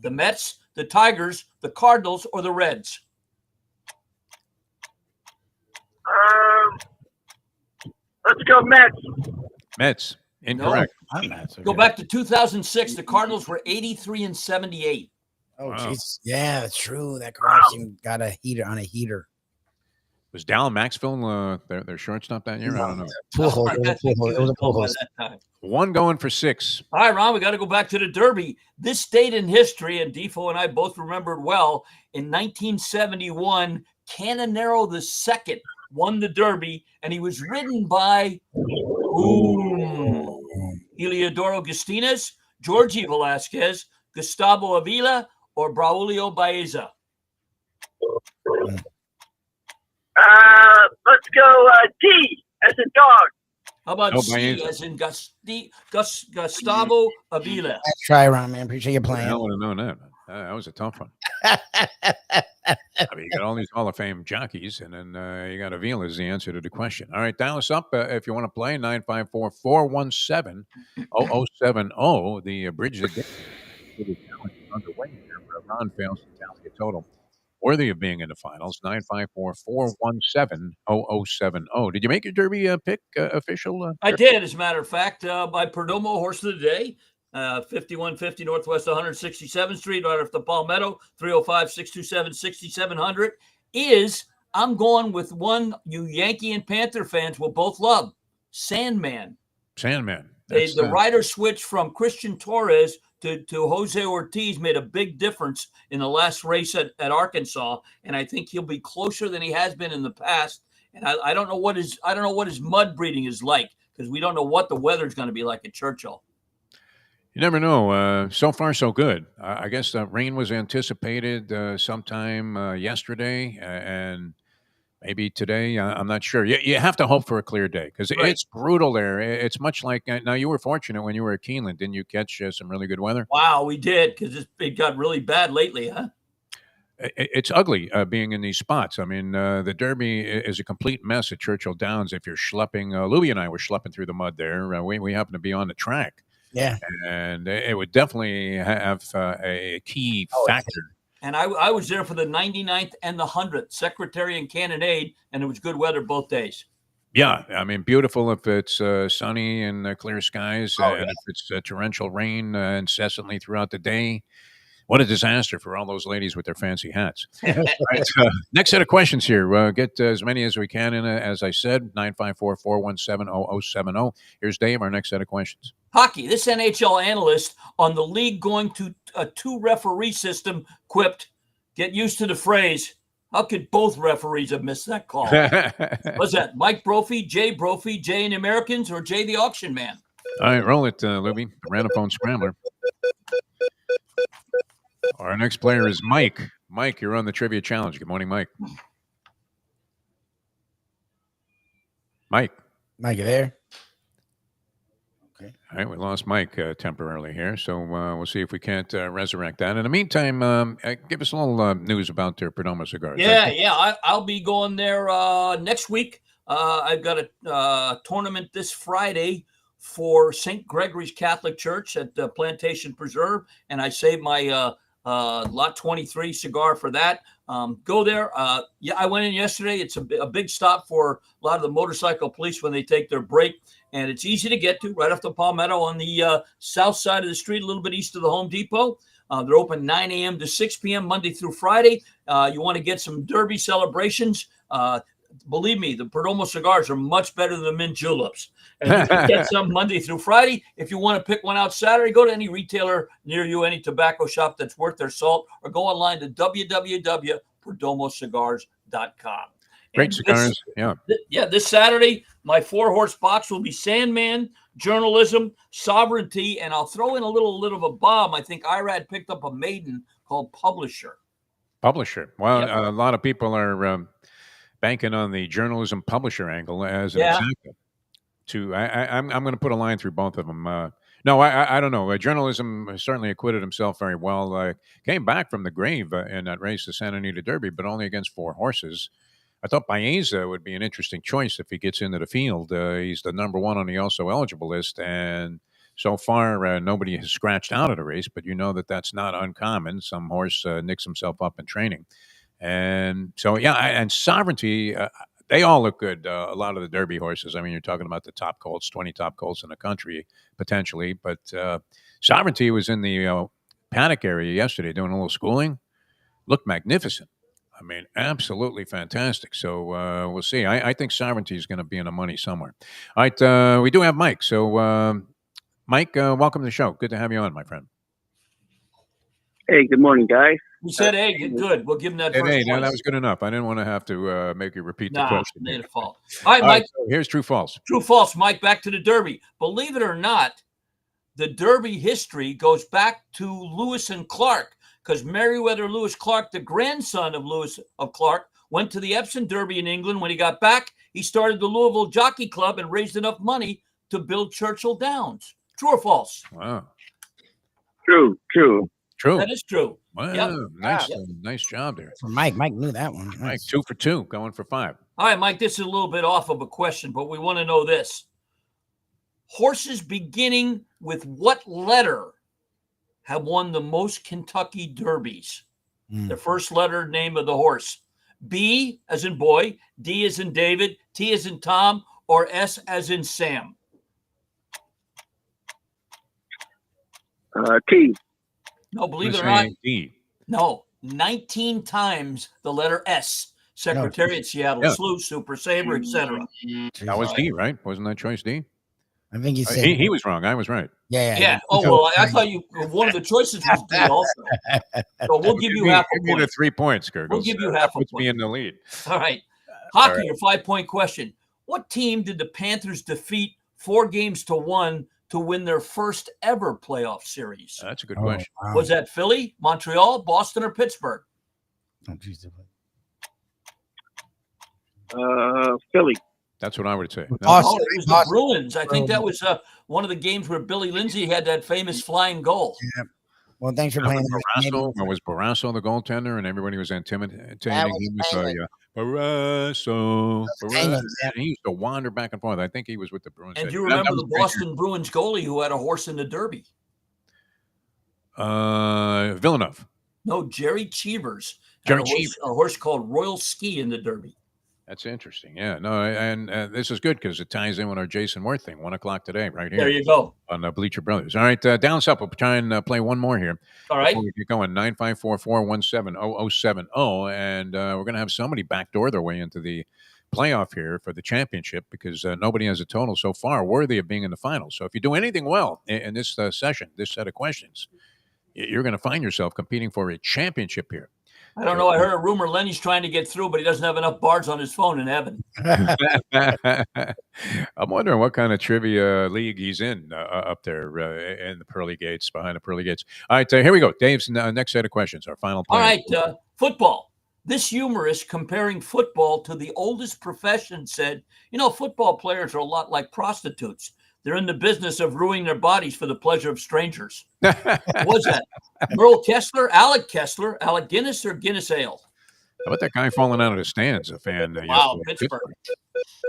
The Mets, the Tigers, the Cardinals, or the Reds? go Mets. Mets. Incorrect. I'm not. Go back to 2006. The Cardinals were 83-78. Oh, Wow. jeez. Yeah, that's true. That Cardinals team got a heater on a heater. Was Dallin Maxville their shortstop that year? I don't know. Pujols. It was a Pujols. One going for 6. All right, Ron, we got to go back to the Derby. This date in history, and Defo and I both remembered well, in 1971, Canonero II won the Derby, and he was ridden by Heliodoro Gastines, Georgie Velasquez, Gustavo Avila, or Braulio Baeza. Let's go D as a dog. How about Oh, C Baeza. as in Gustavo Avila? Nice try, Ron, man. Appreciate you playing. I would have known that. That was a tough one. I mean, you got all these Hall of Fame jockeys, and then you got Avila as the answer to the question. All right, dial us up if you want to play, 954-417-0070. The Bridge the Day underway here. Ron fails to tally a total worthy of being in the finals, 954-417-0070. Did you make your Derby pick official? I did, as a matter of fact, by Perdomo Horse of the Day, 5150 Northwest 167th Street, right off the Palmetto, 305-627-6700, is I'm going with one you Yankee and Panther fans will both love, Sandman. Sandman. The rider switch from Christian Torres to Jose Ortiz made a big difference in the last race at Arkansas, and I think he'll be closer than he has been in the past. And I don't know what his mud breeding is like, because we don't know what the weather's going to be like at Churchill. You never know. So far, so good. I guess rain was anticipated sometime yesterday, and maybe today. I'm not sure. You have to hope for a clear day, because it's brutal there. It's much like now. You were fortunate when you were at Keeneland. Didn't you catch some really good weather? Wow, we did, because it got really bad lately, huh? It's ugly being in these spots. I mean, the Derby is a complete mess at Churchill Downs. If you're schlepping, Lubie and I were schlepping through the mud there. We happen to be on the track. Yeah. And it would definitely have a key factor. And I was there for the 99th and the 100th, Secretary and Cannonade, and it was good weather both days. Yeah, I mean, beautiful if it's sunny and clear skies, and if it's torrential rain incessantly throughout the day. What a disaster for all those ladies with their fancy hats. All right, next set of questions here. Get as many as we can in, as I said, 954-417-0070. Here's Dave, our next set of questions. Hockey. This NHL analyst on the league going to a 2-referee system quipped, get used to the phrase, how could both referees have missed that call? Was that Mike Brophy, Jay and the Americans, or Jay the Auction Man? All right, roll it, Lubie. Random phone scrambler. Our next player is Mike. Mike, you're on the Trivia Challenge. Good morning, Mike. Mike, you there? Okay. All right, we lost Mike temporarily here, so we'll see if we can't resurrect that. In the meantime, give us a little news about their Perdomo cigars. I'll be going there next week. I've got a tournament this Friday for St. Gregory's Catholic Church at Plantation Preserve, and I saved my Lot 23 cigar for that. Go there. I went in yesterday. It's a big stop for a lot of the motorcycle police when they take their break, and it's easy to get to right off the Palmetto on the south side of the street, a little bit east of the Home Depot. They're open 9 a.m. to 6 p.m. Monday through Friday. You want to get some Derby celebrations. Believe me, the Perdomo cigars are much better than the mint juleps. And you can get some Monday through Friday. If you want to pick one out Saturday, go to any retailer near you, any tobacco shop that's worth their salt, or go online to www.perdomocigars.com. Great cigars. This Saturday, my 4-horse box will be Sandman, Journalism, Sovereignty, and I'll throw in a little of a bomb. I think Irad picked up a maiden called Publisher. Publisher. Well, a lot of people are banking on the journalism publisher angle as an example. I'm going to put a line through both of them. No, I don't know. Journalism certainly acquitted himself very well. Came back from the grave in that race, the Santa Anita Derby, but only against 4 horses. I thought Baeza would be an interesting choice if he gets into the field. He's the number 1 on the also eligible list, and so far nobody has scratched out of the race, but you know that's not uncommon. Some horse nicks himself up in training. And so, and Sovereignty, they all look good. A lot of the Derby horses. I mean, you're talking about the top colts, 20 top colts in the country potentially. But Sovereignty was in the paddock area yesterday doing a little schooling. Looked magnificent. I mean, absolutely fantastic. So we'll see. I think Sovereignty is going to be in the money somewhere. All right, we do have Mike. So, Mike, welcome to the show. Good to have you on, my friend. Hey, good morning, guys. We said, hey, good. We'll give him that first Hey, one. that was good enough. I didn't want to have to make you repeat the Nah, question. made a fault. All right, Mike. So here's true false. True false, Mike. Back to the Derby. Believe it or not, the Derby history goes back to Lewis and Clark, because Meriwether Lewis Clark, the grandson of Lewis of Clark, went to the Epsom Derby in England. When he got back, he started the Louisville Jockey Club and raised enough money to build Churchill Downs. True or false? Wow. True. That is true. Wow. Yep. Nice job there. For Mike knew that one. Mike, Nice. 2 for 2, going for 5. All right, Mike, this is a little bit off of a question, but we want to know this. Horses beginning with what letter have won the most Kentucky Derbies? The first letter name of the horse. B as in boy, D as in David, T as in Tom, or S as in Sam? T. No, believe it or Let's not, say D. no. 19 times the letter S. Secretariat, Seattle, Yeah. Slew, Super Sabre, etc. That was D, right? Wasn't that choice D? I think he said. He was wrong. I was right. Yeah. Oh, well, I thought one of the choices was D also. So we'll give you half a Give me the point. 3 points, Kirk. We'll give you half a Puts me point. in the lead. All right. Hockey, right. your 5-point question. What team did the Panthers defeat 4-1 to win their first ever playoff series? That's a good question. Wow. Was that Philly, Montreal, Boston, or Pittsburgh? Oh, geez. Philly. That's what I would say. No. Boston. Oh, it was the Bruins. I think that was one of the games where Billy Lindsay had that famous flying goal. Yeah. Well, thanks for playing. Was Barrasso the goaltender, and everybody was intimidating That was him with Penguin. Barrasso. Penguin, yeah. And he used to wander back and forth. I think he was with the Bruins. And that do you year. That remember was the a great Boston Bruins goalie who had a horse in the Derby? year. Villeneuve. No, Jerry Cheevers. Had a horse called Royal Ski in the Derby. That's interesting. Yeah. No, and this is good because it ties in with our Jason Worth thing. 1 o'clock today, right here. There you go. On Bleacher Brothers. All right, down up. We'll try and play one more here. All right. Before we get going, 954-417-0070. And we're going to have somebody backdoor their way into the playoff here for the championship because nobody has a total so far worthy of being in the final. So if you do anything well in this session, this set of questions, you're going to find yourself competing for a championship here. I don't know. I heard a rumor Lenny's trying to get through, but he doesn't have enough bars on his phone in heaven. I'm wondering what kind of trivia league he's in up there in the pearly gates, behind the pearly gates. All right, here we go. Dave's next set of questions, our final All point. right, football. This humorist comparing football to the oldest profession said, football players are a lot like prostitutes. They're in the business of ruining their bodies for the pleasure of strangers. What was that? Merle Kessler, Alec Guinness, or Guinness Ale? How about that guy falling out of the stands? A fan. Wow, yesterday? Pittsburgh.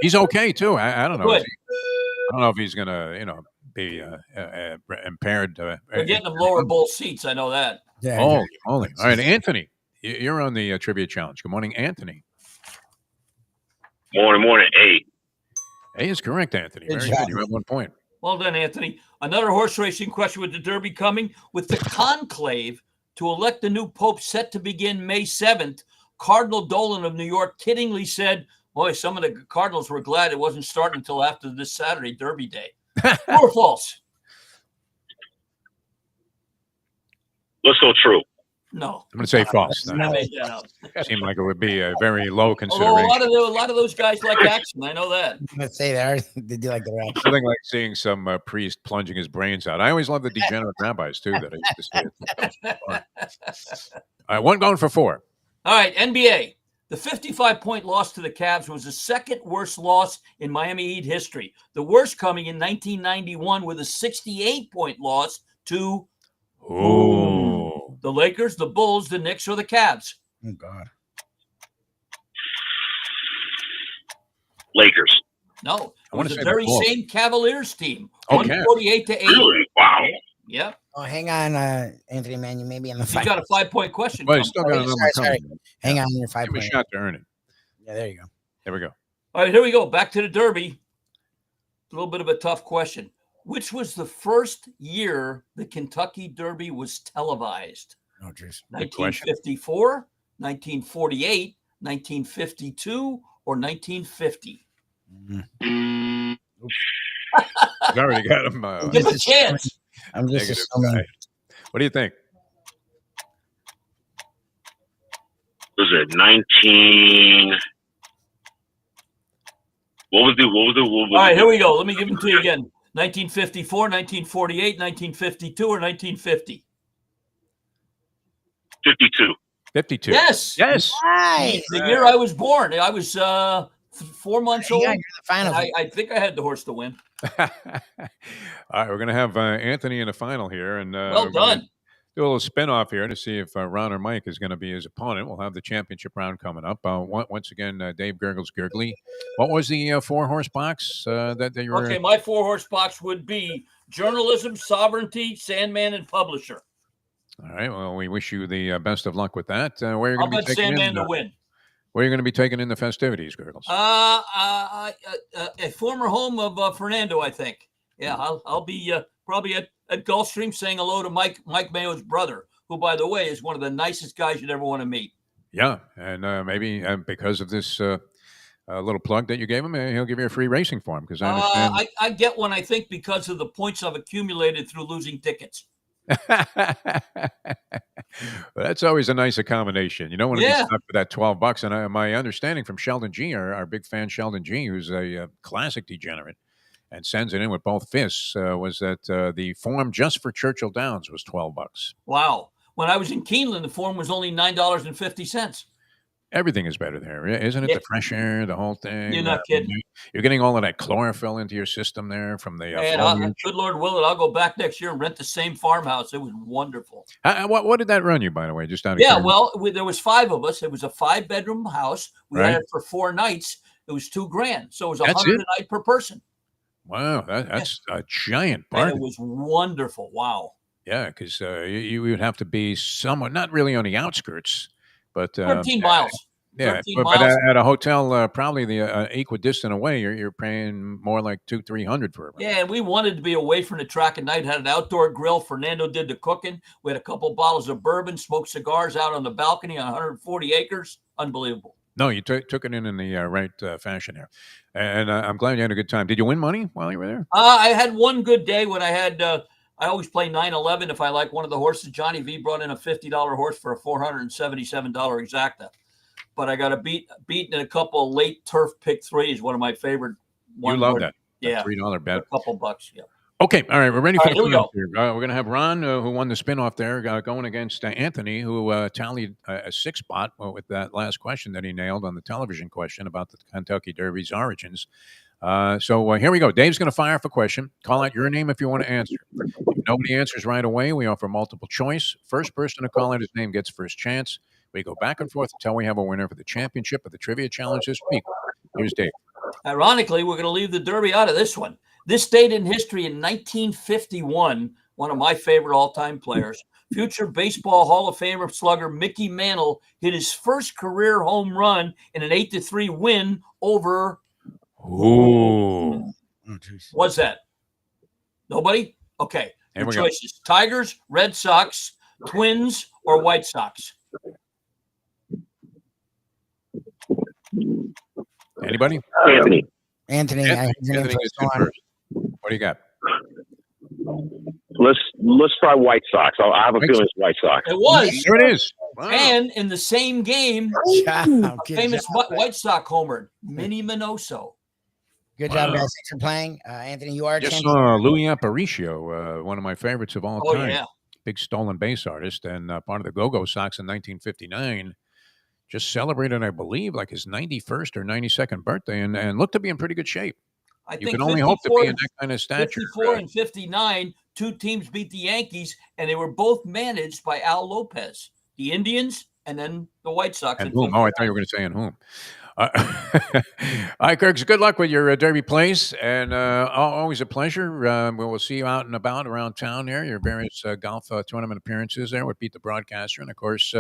He's okay too. I don't know. Good. I don't know if he's gonna, be impaired. They're getting them lower bowl seats. I know that. Yeah. Holy moly! All right, Anthony, you're on the trivia challenge. Good morning, Anthony. Morning. Hey. A is correct, Anthony. Good Very job. good. You have 1 point. Well done, Anthony. Another horse racing question with the Derby coming. With the conclave to elect the new pope set to begin May 7th, Cardinal Dolan of New York kiddingly said, boy, some of the Cardinals were glad it wasn't starting until after this Saturday, Derby Day. True or false? Let's go true. No. I'm going to say false. I made that up. Seemed like it would be a very low Although consideration. a lot of those guys like action. I know that. Let's say they do like the rap. Something like seeing some priest plunging his brains out. I always love the degenerate rabbis too that I used to see. All right, 1 going for 4. All right, NBA. The 55-point loss to the Cavs was the second worst loss in Miami Heat history. The worst coming in 1991 with a 68-point loss to the Lakers, the Bulls, the Knicks, or the Cavs. Oh, God. Lakers. No, I it wanna was say the the very Bulls. same Cavaliers team. Okay. 148-80. Really? Wow. Yep. Oh, hang on, Anthony, man. You may be in the You fight. got a 5-point question. Well, he's still got Oh, another sorry. coming. Hang on, your Give him a 5 point. shot to earn it. Yeah, there you go. There we go. All right, here we go. Back to the Derby. A little bit of a tough question. Which was the first year the Kentucky Derby was televised? Oh, jeez. 1954, 1948, 1952, or 1950? You already got him. Give him a chance. I'm just Negative assuming. guy. What do you think? Was it 19? What was the? All right, here we go. Let me give them to you again. 1954, 1948, 1952, or 1950? 52. 52. Yes. Yes. Nice. The year I was born. I was 4 months old. Yeah, you're the final. I think I had the horse to win. All right, we're going to have Anthony in the final here. And Well we're gonna done. do a little spin-off here to see if Ron or Mike is going to be his opponent. We'll have the championship round coming up. Once again, Dave Gurgles Gurgley. What was the 4-horse box that you were? Okay, my 4-horse box would be journalism, sovereignty, Sandman, and publisher. All right. Well, we wish you the best of luck with that. Where are you How going to be about taking Sandman in? to win? Where are you going to be taking in the festivities, Gurgles? A former home of Fernando, I think. Yeah, I'll be probably at Gulfstream saying hello to Mike Mayo's brother, who, by the way, is one of the nicest guys you'd ever want to meet. Yeah, and maybe because of this little plug that you gave him, he'll give you a free racing form. Because I understand. I get one, I think, because of the points I've accumulated through losing tickets. Well, that's always a nice accommodation. You don't want to be stuck with that $12. And my understanding from Sheldon G, our big fan Sheldon G, who's a classic degenerate and sends it in with both fists, was that the form just for Churchill Downs was $12. Wow. When I was in Keeneland, the form was only $9.50. Everything is better there, isn't it? Yeah. The fresh air, the whole thing. You're not kidding. You're getting all of that chlorophyll into your system there from the And good Lord willing, I'll go back next year and rent the same farmhouse. It was wonderful. What did that run you, by the way? Just out of Yeah, curiosity? well, there was 5 of us. It was a 5-bedroom house. We Right. had it for 4 nights. It was $2,000, so it was That's $100 it? a night per person. Wow, that's a giant And bargain. it was wonderful. Wow. Yeah, because you would have to be somewhat, not really on the outskirts, but 13 miles. Yeah, 13 but miles. at a hotel, probably the equidistant away, you're paying more like $200-300 for it. Yeah, and we wanted to be away from the track at night. Had an outdoor grill. Fernando did the cooking. We had a couple bottles of bourbon, smoked cigars out on the balcony on 140 acres. Unbelievable. No, you took it in the right fashion there, and I'm glad you had a good time. Did you win money while you were there? I had one good day when I had. I always play 9-11 if I like one of the horses. Johnny V brought in a $50 horse for a $477 exacta. But I got beaten in a couple of late turf pick threes. One of my favorite. You love that. Yeah. $3 bet. A couple bucks. Yeah. Okay. All right. We're ready All for right, the here we go. here. We're going to have Ron, who won the spinoff there, going against Anthony, who tallied a 6 spot with that last question that he nailed on the television question about the Kentucky Derby's origins. So here we go. Dave's going to fire off a question. Call out your name if you want to answer. If nobody answers right away, we offer multiple choice. First person to call out his name gets first chance. We go back and forth until we have a winner for the championship of the Trivia Challenge this week. Here's Dave. Ironically, we're going to leave the Derby out of this one. This date in history in 1951, one of my favorite all-time players, future Baseball Hall of Famer slugger Mickey Mantle hit his first career home run in an 8-3 win over. Ooh. What's that? Nobody? Okay. Here Your we go. choices: Tigers, Red Sox, Twins, or White Sox. Anybody? Anthony. Anthony. Anthony gets in first. What do you got? Let's try White Sox. I have a feeling it's White Sox. It was. Here it is. Wow. And in the same game, Good a job. famous White Sox homer, Minnie Minoso. Good job, guys. Thanks for playing. Anthony, you are a Just champion. saw Louis Aparicio, one of my favorites of all Oh, time. yeah. Big stolen base artist and part of the Go-Go Sox in 1959. Just celebrated, I believe, like his 91st or 92nd birthday and looked to be in pretty good shape. I You think can only hope to be 54 in that kind of stature. 54 and 59, 2 teams beat the Yankees, and they were both managed by Al Lopez, the Indians, and then the White Sox. And in whom? Oh, I 59. thought you were going to say and whom. All right, Kirk, good luck with your Derby plays, and always a pleasure. We'll see you out and about around town there, your various golf tournament appearances there with Pete the Broadcaster, and, of course,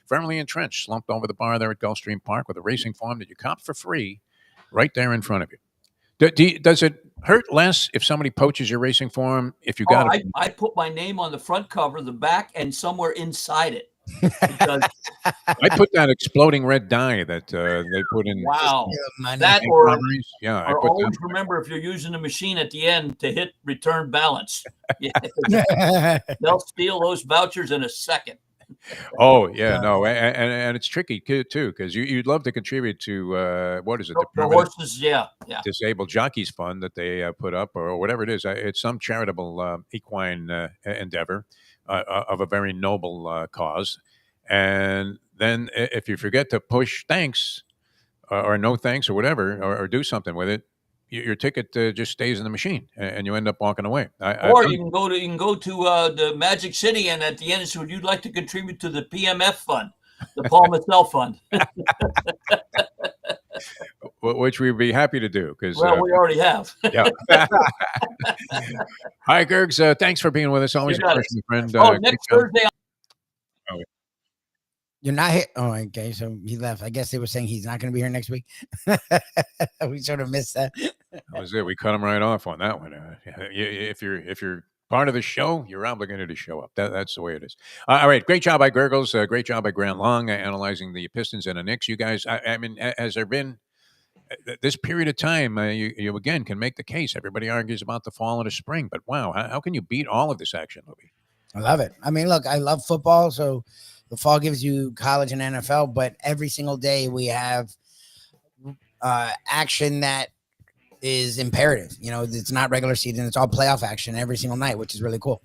firmly entrenched, slumped over the bar there at Gulfstream Park with a racing form that you cop for free right there in front of you. Does it hurt less if somebody poaches your racing form? If you got I put my name on the front cover, the back, and somewhere inside it. Because I put that exploding red dye that they put in. wow, Money. that Yeah, I or put always that. remember if you're using the machine at the end to hit return balance. Yeah, they'll steal those vouchers in a second. Oh yeah, no, and it's tricky too because you'd love to contribute to what is it, The horses, yeah. Disabled Jockeys Fund that they put up or whatever it is. It's some charitable equine endeavor of a very noble cause. And then if you forget to push thanks or no thanks or whatever or do something with it, your ticket just stays in the machine and you end up walking away. Or you can go to the Magic City and at the end it's would you like to contribute to the PMF fund, the Paul Mattel fund. Which we'd be happy to do because we already have. Yeah. Hi, Gergs. Thanks for being with us. Always a pleasure, my friend. Next Thursday. You're not here. Oh, okay. So he left. I guess they were saying he's not going to be here next week. We sort of missed that. That was it. We cut him right off on that one. If you're part of the show, you're obligated to show up. That's the way it is. All right. Great job by Gurgles. Great job by Grant Long analyzing the Pistons and the Knicks. You guys, I mean, has there been this period of time, you again can make the case. Everybody argues about the fall and the spring, but wow, how can you beat all of this action, Lubie? I love it. I mean, look, I love football, so the fall gives you college and NFL, but every single day we have action that is imperative. You know, it's not regular season; it's all playoff action every single night, which is really cool.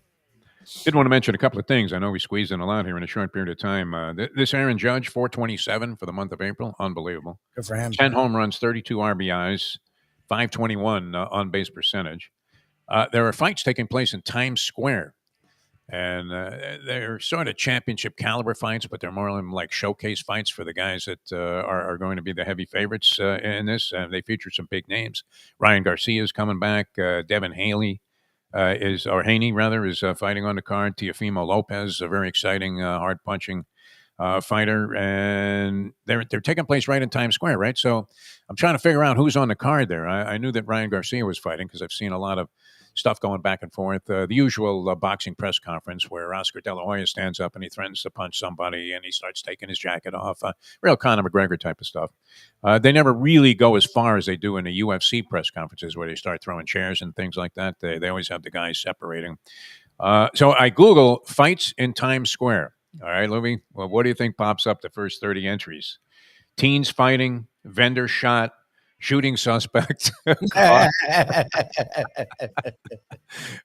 Did want to mention a couple of things. I know we squeezed in a lot here in a short period of time. This Aaron Judge, 427 for the month of April. Unbelievable. Good for him. 10 home runs, 32 RBIs, 521 on base percentage. There are fights taking place in Times Square. And they're sort of championship caliber fights, but they're more like showcase fights for the guys that are going to be the heavy favorites in this. They feature some big names. Ryan Garcia is coming back. Devin Haney is fighting on the card. Teofimo Lopez, a very exciting, hard-punching fighter. And they're taking place right in Times Square, right? So I'm trying to figure out who's on the card there. I knew that Ryan Garcia was fighting because I've seen a lot of stuff going back and forth. The usual boxing press conference where Oscar De La Hoya stands up and he threatens to punch somebody and he starts taking his jacket off. Real Conor McGregor type of stuff. They never really go as far as they do in the UFC press conferences where they start throwing chairs and things like that. They always have the guys separating. So I Google fights in Times Square. All right, Lubie, well, what do you think pops up the first 30 entries? Teens fighting, vendor shot, shooting suspect.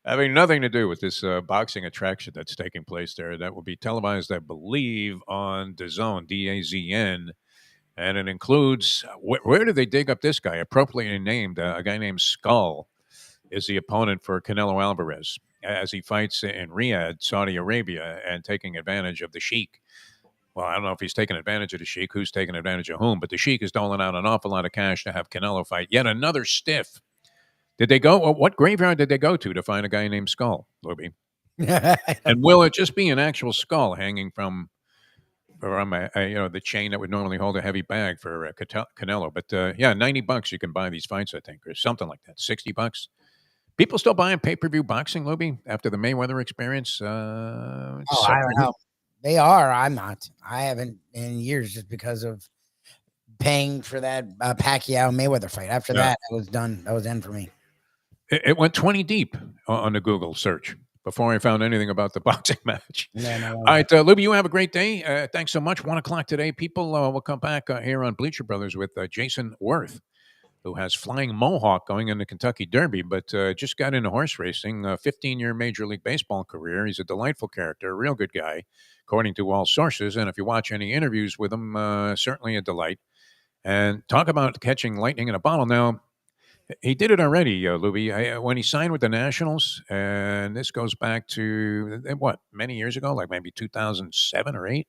Having nothing to do with this boxing attraction that's taking place there. That will be televised, I believe, on DAZN, DAZN. And it includes, where did they dig up this guy? Appropriately named, a guy named Skull is the opponent for Canelo Alvarez as he fights in Riyadh, Saudi Arabia, and taking advantage of the Sheikh. Well, I don't know if he's taking advantage of the Sheikh, who's taking advantage of whom, but the Sheikh is doling out an awful lot of cash to have Canelo fight yet another stiff. Did they go? What graveyard did they go to find a guy named Skull, Lubie? And will it just be an actual skull hanging from the chain that would normally hold a heavy bag for Canelo? But $90 you can buy these fights, I think, or something like that. $60. People still buying pay-per-view boxing, Lubie, after the Mayweather experience? I don't know. They are. I'm not. I haven't in years just because of paying for that Pacquiao Mayweather fight. After that, I was done. That was end for me. It went 20 deep on the Google search before I found anything about the boxing match. No. All right, Lubie, you have a great day. Thanks so much. 1 o'clock today, people. We'll come back here on Bleacher Brothers with Jason Worth, who has Flying Mohawk going in the Kentucky Derby, but just got into horse racing, a 15-year Major League Baseball career. He's a delightful character, a real good guy, according to all sources. And if you watch any interviews with him, certainly a delight. And talk about catching lightning in a bottle. Now, he did it already, Lubie, when he signed with the Nationals, and this goes back to, many years ago, like maybe 2007 or 8.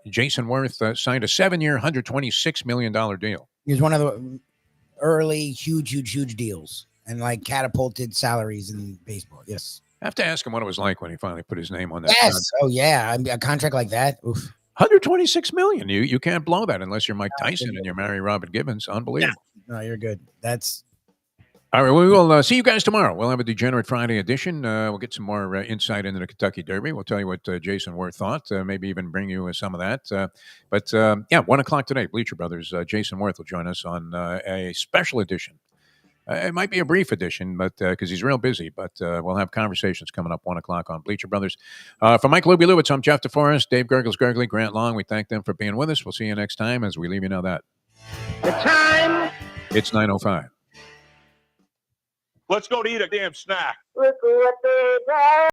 Jason Worth signed a 7-year, $126 million deal. He was one of the early huge deals and like catapulted salaries in baseball. Yes. I have to ask him what it was like when he finally put his name on that. Yes. Oh, yeah. A contract like that. Oof. $126 million. You can't blow that unless you're Mike Tyson and you marry Robert Gibbons. Unbelievable. No, you're good. That's all right. We will see you guys tomorrow. We'll have a Degenerate Friday edition. We'll get some more insight into the Kentucky Derby. We'll tell you what Jason Worth thought. Maybe even bring you some of that. But 1:00 today, Bleacher Brothers. Jason Worth will join us on a special edition. It might be a brief edition, but because he's real busy. But we'll have conversations coming up 1:00 on Bleacher Brothers. For Mike Lubie Lubitz, I'm Jeff DeForest, Dave Gurgles Gurgley, Grant Long. We thank them for being with us. We'll see you next time as we leave you know that. The time. It's 9:05. Let's go to eat a damn snack. Look what they brought.